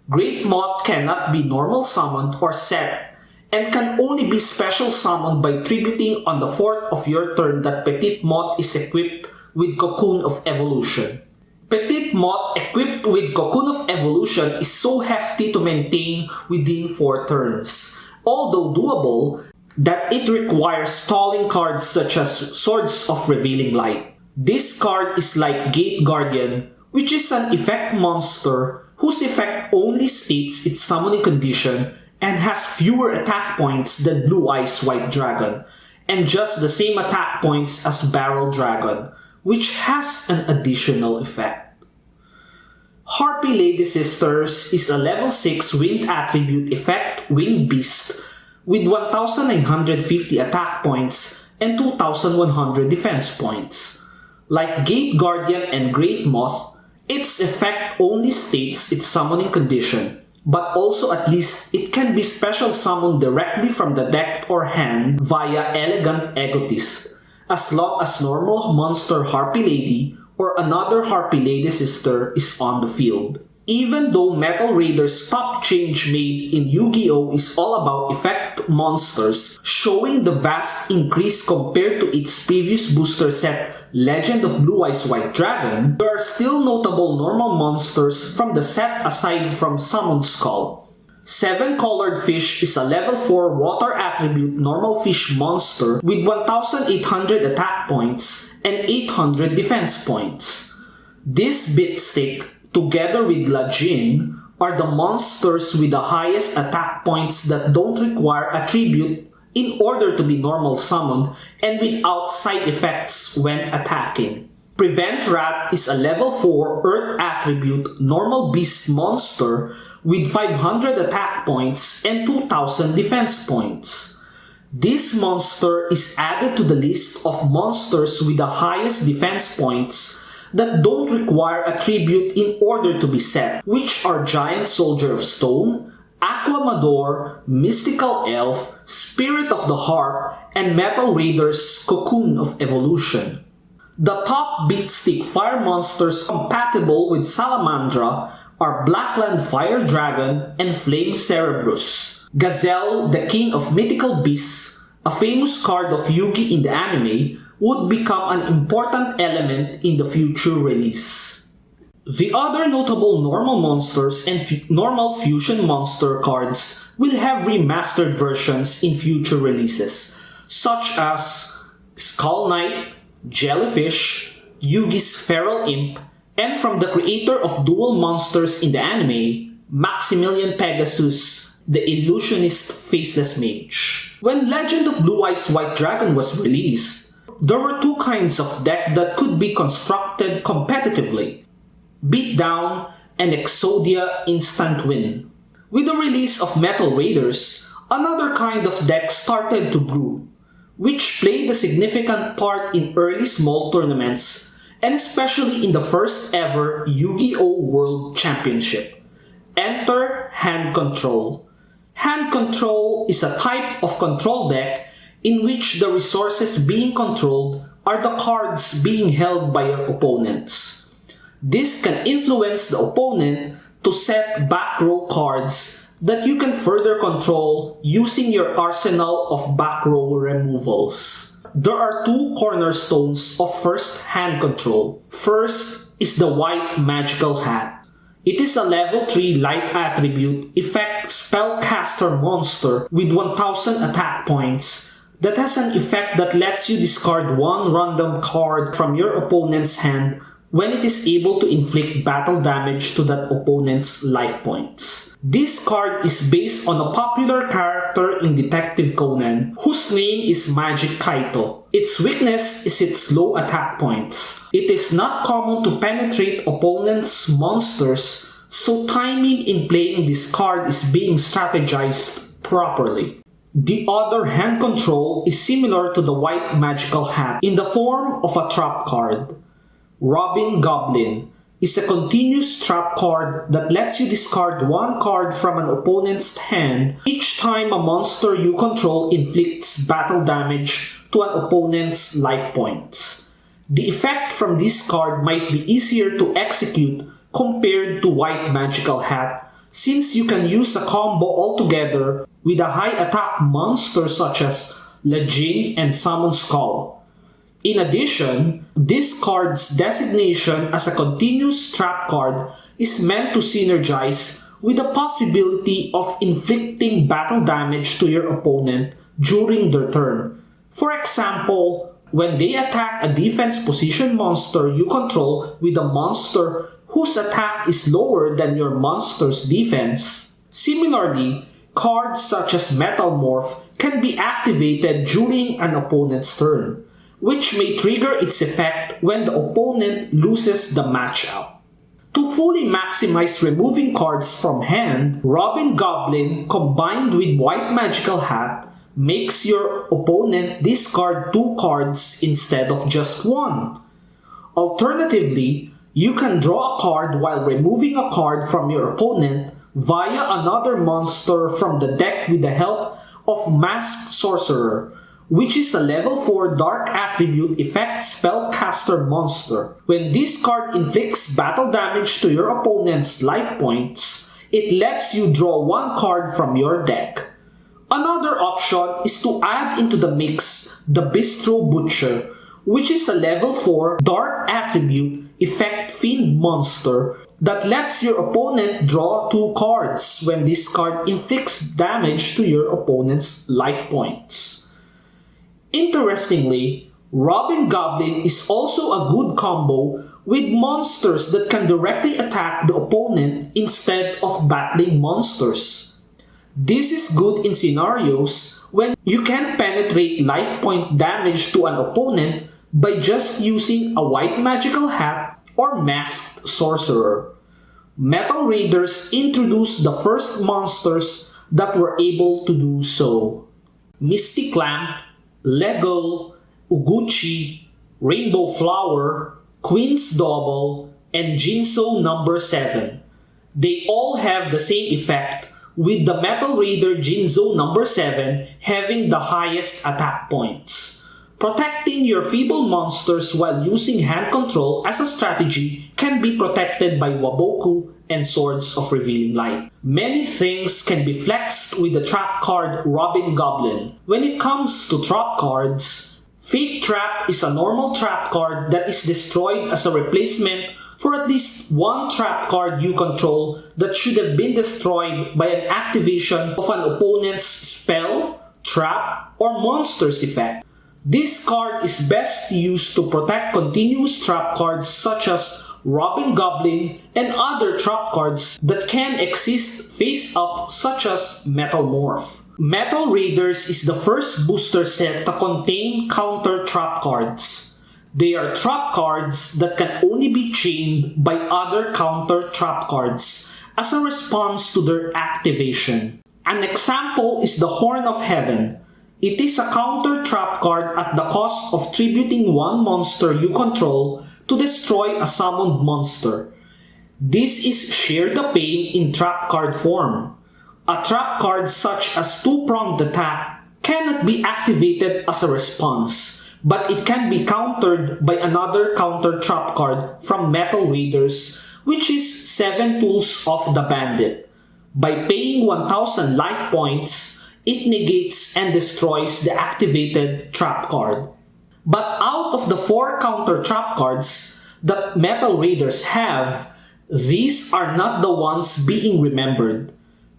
Great Moth cannot be normal summoned or set, and can only be special summoned by tributing on the 4th of your turn that Petite Moth is equipped with Cocoon of Evolution. Petite Moth equipped with Cocoon of Evolution is so hefty to maintain within 4 turns, although doable, that it requires stalling cards such as Swords of Revealing Light. This card is like Gate Guardian, which is an effect monster whose effect only states its summoning condition and has fewer attack points than Blue Eyes White Dragon, and just the same attack points as Barrel Dragon, which has an additional effect. Harpy Lady Sisters is a level 6 Wind attribute effect Winged Beast with 1950 attack points and 2100 defense points. Like Gate Guardian and Great Moth, its effect only states its summoning condition, but also at least it can be special summoned directly from the deck or hand via Elegant Egotist, as long as normal monster Harpy Lady or another Harpy Lady Sister is on the field. Even though Metal Raiders' top change made in Yu-Gi-Oh! Is all about effect monsters, showing the vast increase compared to its previous booster set Legend of Blue Eyes White Dragon, there are still notable normal monsters from the set aside from Summon Skull. 7 Colored Fish is a level 4 water attribute normal fish monster with 1800 attack points and 800 defense points. This Bitstick, together with Lajin, are the monsters with the highest attack points that don't require a tribute in order to be normal summoned and without side effects when attacking. Prevent Rat is a level 4 Earth attribute normal beast monster with 500 attack points and 2000 defense points. This monster is added to the list of monsters with the highest defense points that don't require a tribute in order to be set, which are Giant Soldier of Stone, Aquamador, Mystical Elf, Spirit of the Harp, and Metal Raiders' Cocoon of Evolution. The top Beatstick fire monsters compatible with Salamandra are Blackland Fire Dragon and Flame Cerberus. Gazelle, the king of mythical beasts, a famous card of Yugi in the anime, would become an important element in the future release. The other notable normal monsters and normal fusion monster cards will have remastered versions in future releases, such as Skull Knight, Jellyfish, Yugi's Feral Imp, and from the creator of dual monsters in the anime, Maximilian Pegasus, the illusionist faceless mage. When Legend of Blue Eyes White Dragon was released, There were two kinds of deck that could be constructed competitively: Beatdown and Exodia Instant Win. With the release of Metal Raiders, another kind of deck started to brew, which played a significant part in early small tournaments, and especially in the first ever Yu-Gi-Oh! World Championship. Enter Hand Control. Hand Control is a type of control deck in which the resources being controlled are the cards being held by your opponents. This can influence the opponent to set back row cards that you can further control using your arsenal of back row removals. There are two cornerstones of first hand control. First is the White Magical Hat. It is a level 3 light attribute effect spellcaster monster with 1000 attack points that has an effect that lets you discard one random card from your opponent's hand when it is able to inflict battle damage to that opponent's life points. This card is based on a popular character in Detective Conan whose name is Magic Kaito. Its weakness is its low attack points. It is not common to penetrate opponents' monsters, so timing in playing this card is being strategized properly. The other hand control is similar to the White Magical Hat in the form of a trap card. Robin Goblin is a continuous trap card that lets you discard one card from an opponent's hand each time a monster you control inflicts battle damage to an opponent's life points. The effect from this card might be easier to execute compared to White Magical Hat, since you can use a combo altogether with a high attack monster such as Lejing and Summon Skull. In addition, this card's designation as a continuous trap card is meant to synergize with the possibility of inflicting battle damage to your opponent during their turn. For example, when they attack a defense position monster you control with a monster whose attack is lower than your monster's defense. Similarly, cards such as Metalmorph can be activated during an opponent's turn, which may trigger its effect when the opponent loses the matchup. To fully maximize removing cards from hand, Robin Goblin combined with White Magical Hat makes your opponent discard 2 cards instead of just 1. Alternatively, you can draw a card while removing a card from your opponent via another monster from the deck with the help of Masked Sorcerer, which is a level 4 dark attribute effect spellcaster monster. When this card inflicts battle damage to your opponent's life points, it lets you draw 1 card from your deck. Another option is to add into the mix the Bistro Butcher, which is a level 4 dark attribute effect fiend monster that lets your opponent draw 2 cards when this card inflicts damage to your opponent's life points. Interestingly, Robin Goblin is also a good combo with monsters that can directly attack the opponent instead of battling monsters. This is good in scenarios when you can penetrate life point damage to an opponent by just using a White Magical Hat or Masked Sorcerer. Metal Raiders introduced the first monsters that were able to do so. Mystic Lamp, Lego, Uguchi, Rainbow Flower, Queen's Double, and Jinso number 7. They all have the same effect, with the Metal Raider Jinzo number 7 having the highest attack points. Protecting your feeble monsters while using hand control as a strategy can be protected by Waboku and Swords of Revealing Light. Many things can be flexed with the trap card Robin Goblin. When it comes to trap cards, Fake Trap is a normal trap card that is destroyed as a replacement for at least one trap card you control that should have been destroyed by an activation of an opponent's spell, trap, or monster's effect. This card is best used to protect continuous trap cards such as Robin Goblin and other trap cards that can exist face up such as Metalmorph. Metal Raiders is the first booster set to contain counter trap cards. They are trap cards that can only be chained by other counter trap cards as a response to their activation. An example is the Horn of Heaven. It is a counter trap card at the cost of tributing one monster you control to destroy a summoned monster. This is Share the Pain in trap card form. A trap card such as Two-Pronged Attack cannot be activated as a response, but it can be countered by another counter trap card from Metal Raiders, which is 7 Tools of the Bandit. By paying 1000 life points, it negates and destroys the activated trap card. But out of the 4 counter trap cards that Metal Raiders have, these are not the ones being remembered.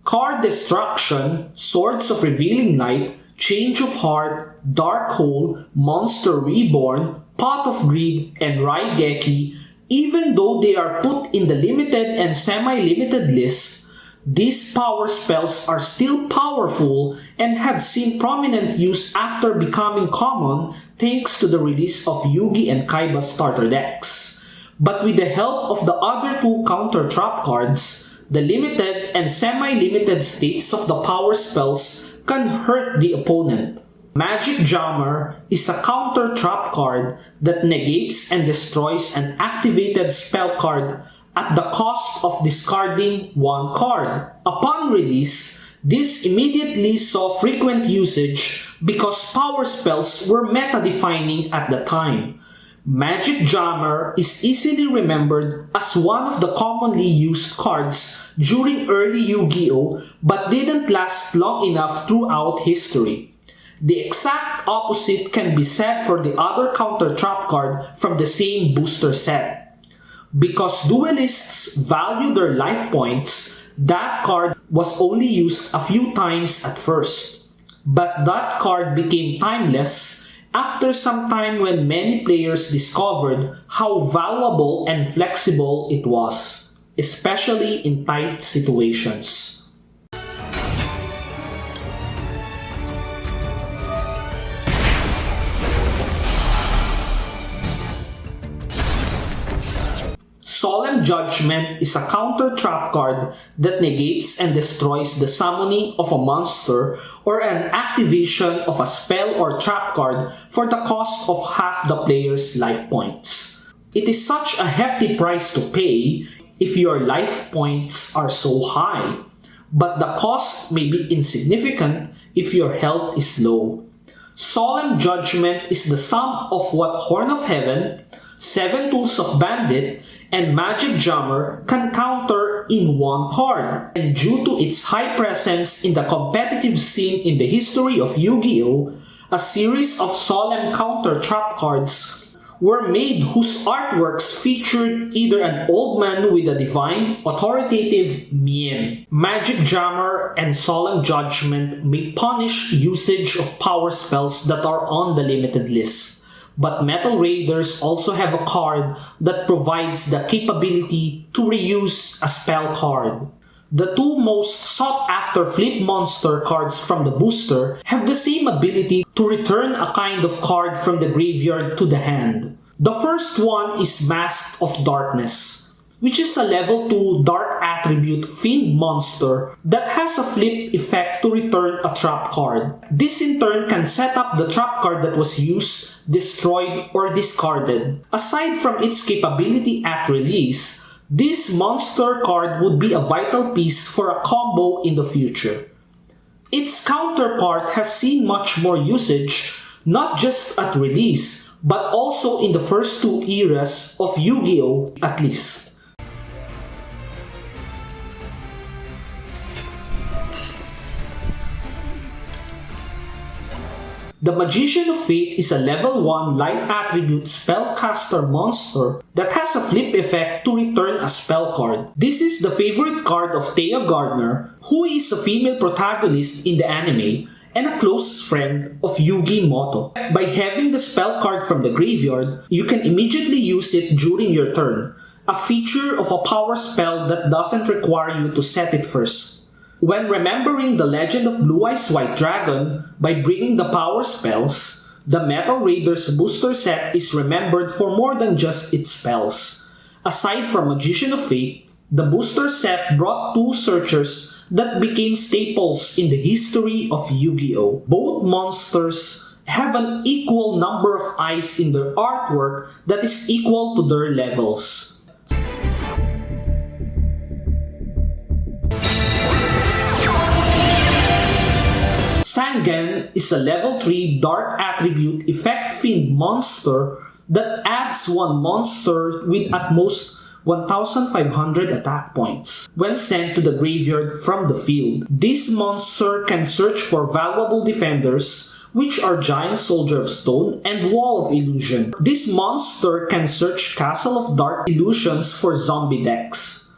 Card Destruction, Swords of Revealing Light, Change of Heart, Dark Hole, Monster Reborn, Pot of Greed, and Raigeki, even though they are put in the limited and semi-limited lists, these power spells are still powerful and had seen prominent use after becoming common thanks to the release of Yugi and Kaiba starter decks. But with the help of the other 2 counter trap cards, the limited and semi-limited states of the power spells can hurt the opponent. Magic Jammer is a counter trap card that negates and destroys an activated spell card at the cost of discarding 1 card. Upon release, this immediately saw frequent usage because power spells were meta-defining at the time. Magic Jammer is easily remembered as one of the commonly used cards during early Yu-Gi-Oh! But didn't last long enough throughout history. The exact opposite can be said for the other counter trap card from the same booster set. Because duelists value their life points, that card was only used a few times at first. But that card became timeless after some time when many players discovered how valuable and flexible it was, especially in tight situations. Solemn Judgment is a counter trap card that negates and destroys the summoning of a monster or an activation of a spell or trap card for the cost of half the player's life points. It is such a hefty price to pay if your life points are so high, but the cost may be insignificant if your health is low. Solemn Judgment is the sum of what Horn of Heaven, 7 Tools of Bandit, and Magic Jammer can counter in 1 card. And due to its high presence in the competitive scene in the history of Yu-Gi-Oh!, a series of solemn counter trap cards were made whose artworks featured either an old man with a divine, authoritative mien. Magic Jammer and Solemn Judgment may punish usage of power spells that are on the limited list. But Metal Raiders also have a card that provides the capability to reuse a spell card. The 2 most sought-after flip monster cards from the booster have the same ability to return a kind of card from the graveyard to the hand. The first one is Mast of Darkness, which is a level 2 dark attribute fiend monster that has a flip effect to return a trap card. This in turn can set up the trap card that was used, destroyed, or discarded. Aside from its capability at release, this monster card would be a vital piece for a combo in the future. Its counterpart has seen much more usage, not just at release, but also in the first 2 eras of Yu-Gi-Oh! At least. The Magician of Fate is a level 1 light attribute spellcaster monster that has a flip effect to return a spell card. This is the favorite card of Thea Gardner, who is a female protagonist in the anime and a close friend of Yugi Moto. By having the spell card from the graveyard, you can immediately use it during your turn, a feature of a power spell that doesn't require you to set it first. When remembering the legend of Blue Eyes White Dragon by bringing the power spells, the Metal Raiders booster set is remembered for more than just its spells. Aside from Magician of Fate, the booster set brought two searchers that became staples in the history of Yu-Gi-Oh! Both monsters have an equal number of eyes in their artwork that is equal to their levels. Sangen is a level 3 Dark Attribute Effect Fiend monster that adds one monster with at most 1,500 attack points when sent to the graveyard from the field. This monster can search for valuable defenders, which are Giant Soldier of Stone and Wall of Illusion. This monster can search Castle of Dark Illusions for zombie decks.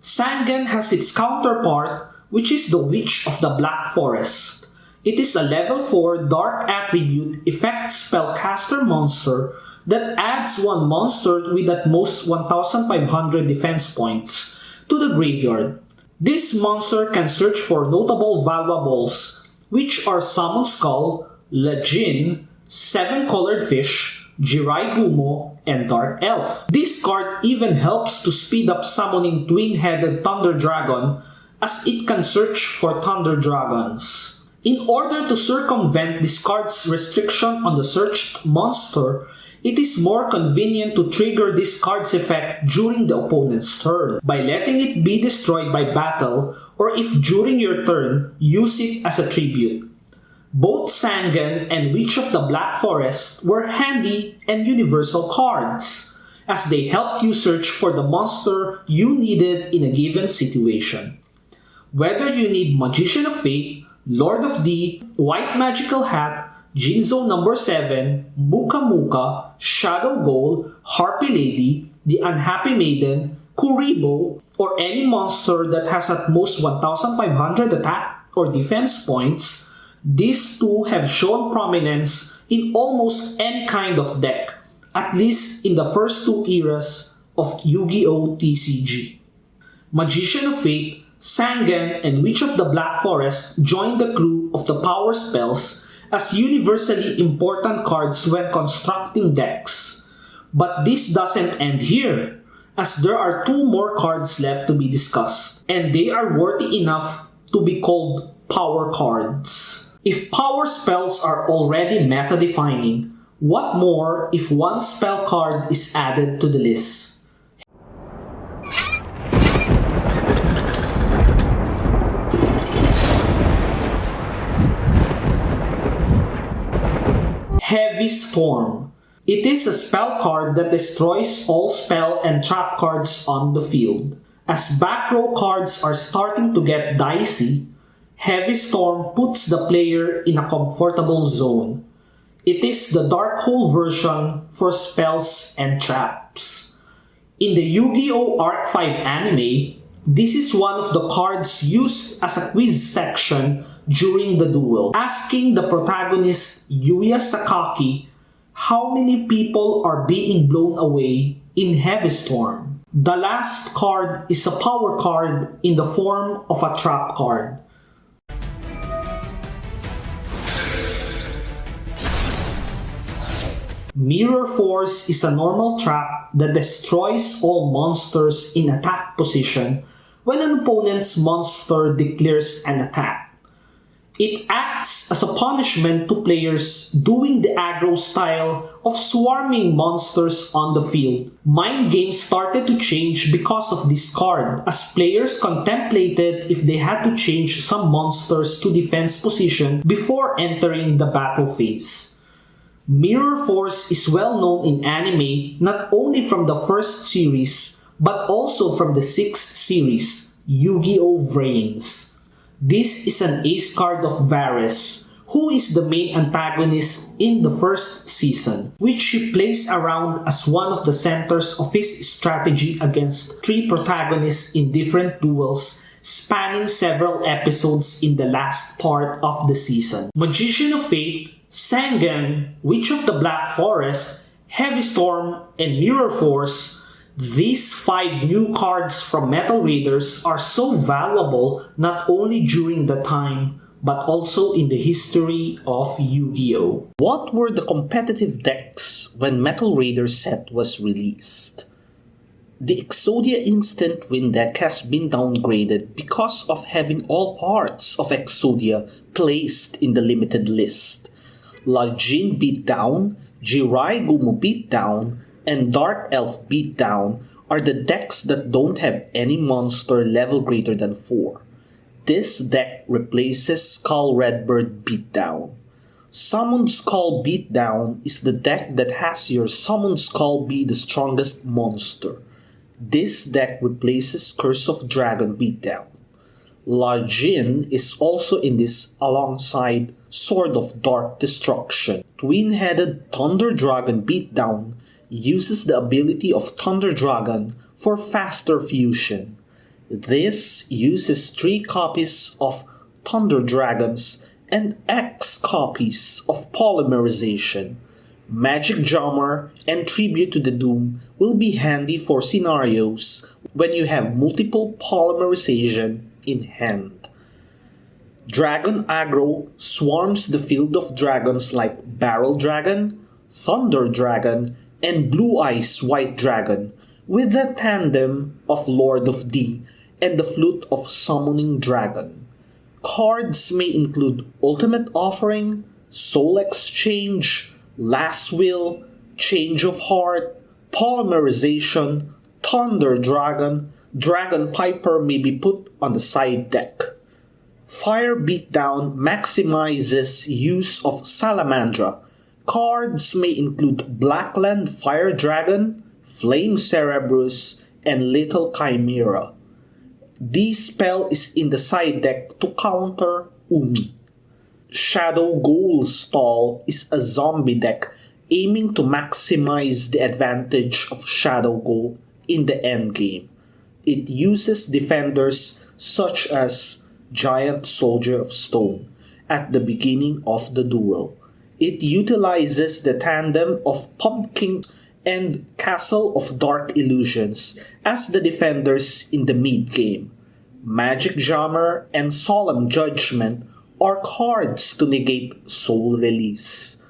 Sangen has its counterpart, which is the Witch of the Black Forest. It is a level 4 Dark Attribute Effect Spellcaster monster that adds one monster with at most 1,500 defense points to the graveyard. This monster can search for notable valuables, which are Summon Skull, Lejin, 7 Colored Fish, Jirai Gumo, and Dark Elf. This card even helps to speed up summoning Twin-Headed Thunder Dragon, as it can search for Thunder Dragons. In order to circumvent this card's restriction on the searched monster, it is more convenient to trigger this card's effect during the opponent's turn, by letting it be destroyed by battle, or if during your turn, use it as a tribute. Both Sangen and Witch of the Black Forest were handy and universal cards, as they helped you search for the monster you needed in a given situation. Whether you need Magician of Fate, Lord of D, White Magical Hat, Jinzo No. 7, Muka Muka, Shadow Goal, Harpy Lady, The Unhappy Maiden, Kuribo, or any monster that has at most 1,500 attack or defense points, these two have shown prominence in almost any kind of deck, at least in the first two eras of Yu-Gi-Oh! TCG. Magician of Fate, Sangen, and Witch of the Black Forest joined the crew of the power spells as universally important cards when constructing decks. But this doesn't end here, as there are two more cards left to be discussed, and they are worthy enough to be called power cards. If power spells are already meta-defining, what more if one spell card is added to the list? Heavy Storm. It is a spell card that destroys all spell and trap cards on the field. As back row cards are starting to get dicey, Heavy Storm puts the player in a comfortable zone. It is the dark hole version for spells and traps. In the Yu-Gi-Oh! Arc 5 anime, this is one of the cards used as a quiz section during the duel, asking the protagonist Yuya Sakaki how many people are being blown away in Heavy Storm. The last card is a power card in the form of a trap card. Mirror Force is a normal trap that destroys all monsters in attack position when an opponent's monster declares an attack. It acts as a punishment to players doing the aggro style of swarming monsters on the field. Mind games started to change because of this card, as players contemplated if they had to change some monsters to defense position before entering the battle phase. Mirror Force is well known in anime not only from the first series, but also from the 6th series, Yu-Gi-Oh! Vrains. This is an ace card of Varus, who is the main antagonist in the first season, which he plays around as one of the centers of his strategy against 3 protagonists in different duels, spanning several episodes in the last part of the season. Magician of Fate, Sangen, Witch of the Black Forest, Heavy Storm, and Mirror Force These 5 new cards from Metal Raiders are so valuable not only during the time, but also in the history of Yu-Gi-Oh! What were the competitive decks when Metal Raiders set was released? The Exodia Instant Win deck has been downgraded because of having all parts of Exodia placed in the limited list. Lajin Beatdown, Jirai Gumu Beatdown, and Dark Elf Beatdown are the decks that don't have any monster level greater than 4. This deck replaces Skull Redbird Beatdown. Summon Skull Beatdown is the deck that has your Summon Skull be the strongest monster. This deck replaces Curse of Dragon Beatdown. Lajin is also in this alongside Sword of Dark Destruction. Twin-headed Thunder Dragon Beatdown uses the ability of Thunder Dragon for faster fusion. This uses 3 copies of Thunder Dragons and X copies of Polymerization. Magic Jammer and Tribute to the Doom will be handy for scenarios when you have multiple Polymerization in hand. Dragon Aggro swarms the field of dragons like Barrel Dragon, Thunder Dragon, and Blue Eyes White Dragon with the tandem of Lord of D and the Flute of Summoning Dragon. Cards may include Ultimate Offering, Soul Exchange, Last Will, Change of Heart, Polymerization, Thunder Dragon, Dragon Piper may be put on the side deck. Fire Beatdown maximizes use of Salamandra. Cards may include Blackland Fire Dragon, Flame Cerebrus, and Little Chimera. This spell is in the side deck to counter Umi. Shadow Ghoul Stall is a zombie deck aiming to maximize the advantage of Shadow Ghoul in the endgame. It uses defenders such as Giant Soldier of Stone at the beginning of the duel. It utilizes the tandem of Pumpkin and Castle of Dark Illusions as the defenders in the mid-game. Magic Jammer and Solemn Judgment are cards to negate Soul Release.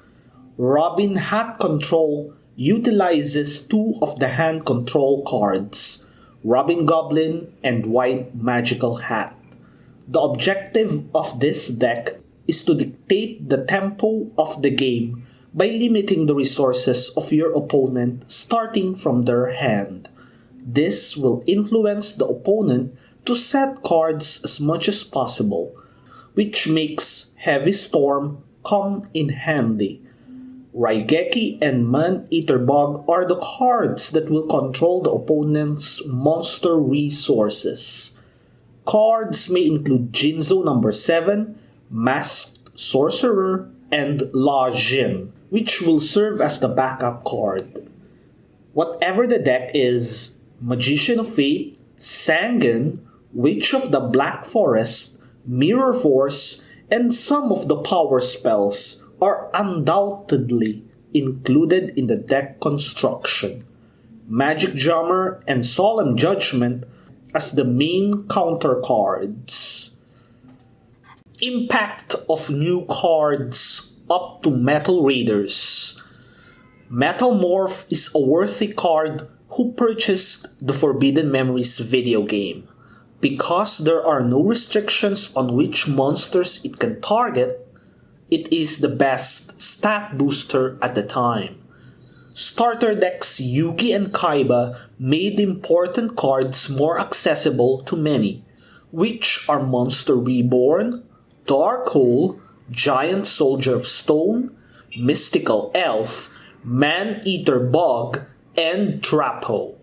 Robin Hat Control utilizes 2 of the hand control cards, Robin Goblin and White Magical Hat. The objective of this deck is to dictate the tempo of the game by limiting the resources of your opponent starting from their hand. This will influence the opponent to set cards as much as possible, which makes Heavy Storm come in handy. Raigeki and Man-Eater Bug are the cards that will control the opponent's monster resources. Cards may include Jinzo number 7, Masked Sorcerer, and La Jin, which will serve as the backup card. Whatever the deck is, Magician of Fate, Sangan, Witch of the Black Forest, Mirror Force, and some of the power spells are undoubtedly included in the deck construction. Magic Jammer and Solemn Judgment as the main counter cards. Impact of new cards up to Metal Raiders. Metal Morph is a worthy card who purchased the Forbidden Memories video game. Because there are no restrictions on which monsters it can target, it is the best stat booster at the time. Starter decks Yugi and Kaiba made important cards more accessible to many, which are Monster Reborn, Dark Hole, Giant Soldier of Stone, Mystical Elf, Man-Eater Bug, and Trapo.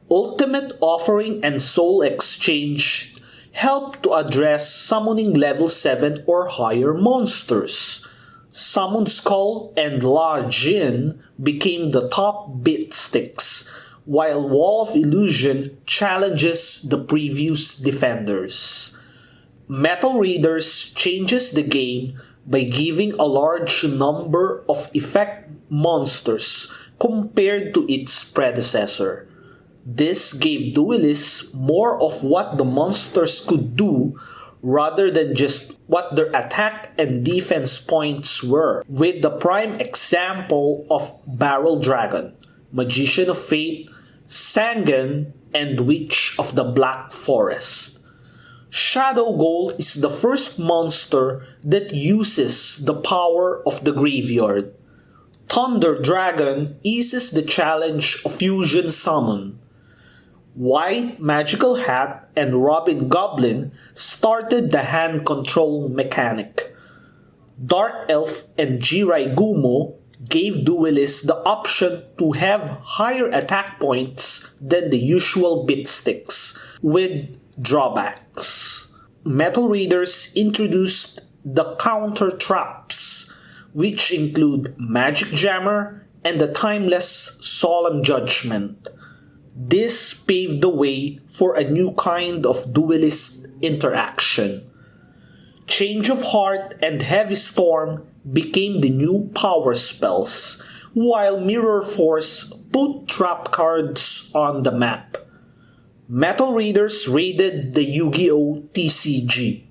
Ultimate Offering and Soul Exchange help to address summoning level 7 or higher monsters. Summon Skull and La Jin became the top bit sticks, while Wall of Illusion challenges the previous defenders. Metal Raiders changes the game by giving a large number of effect monsters compared to its predecessor. This gave duelists more of what the monsters could do rather than just what their attack and defense points were, with the prime example of Barrel Dragon, Magician of Fate, Sangan, and Witch of the Black Forest. Shadow Ghoul is the first monster that uses the power of the graveyard. Thunder Dragon eases the challenge of Fusion Summon. White Magical Hat and Robin Goblin started the hand control mechanic. Dark Elf and Jirai Gumo gave duelists the option to have higher attack points than the usual bit sticks, with drawbacks. Metal Raiders introduced the counter traps, which include Magic Jammer and the timeless Solemn Judgment. This paved the way for a new kind of duelist interaction. Change of Heart and Heavy Storm became the new power spells, while Mirror Force put trap cards on the map. Metal Raiders raided the Yu-Gi-Oh! TCG.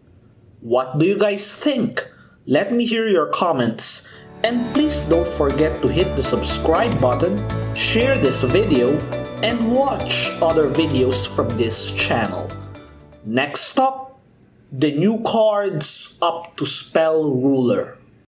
What do you guys think? Let me hear your comments. And please don't forget to hit the subscribe button, share this video, and watch other videos from this channel. Next up, the new cards up to Spell Ruler.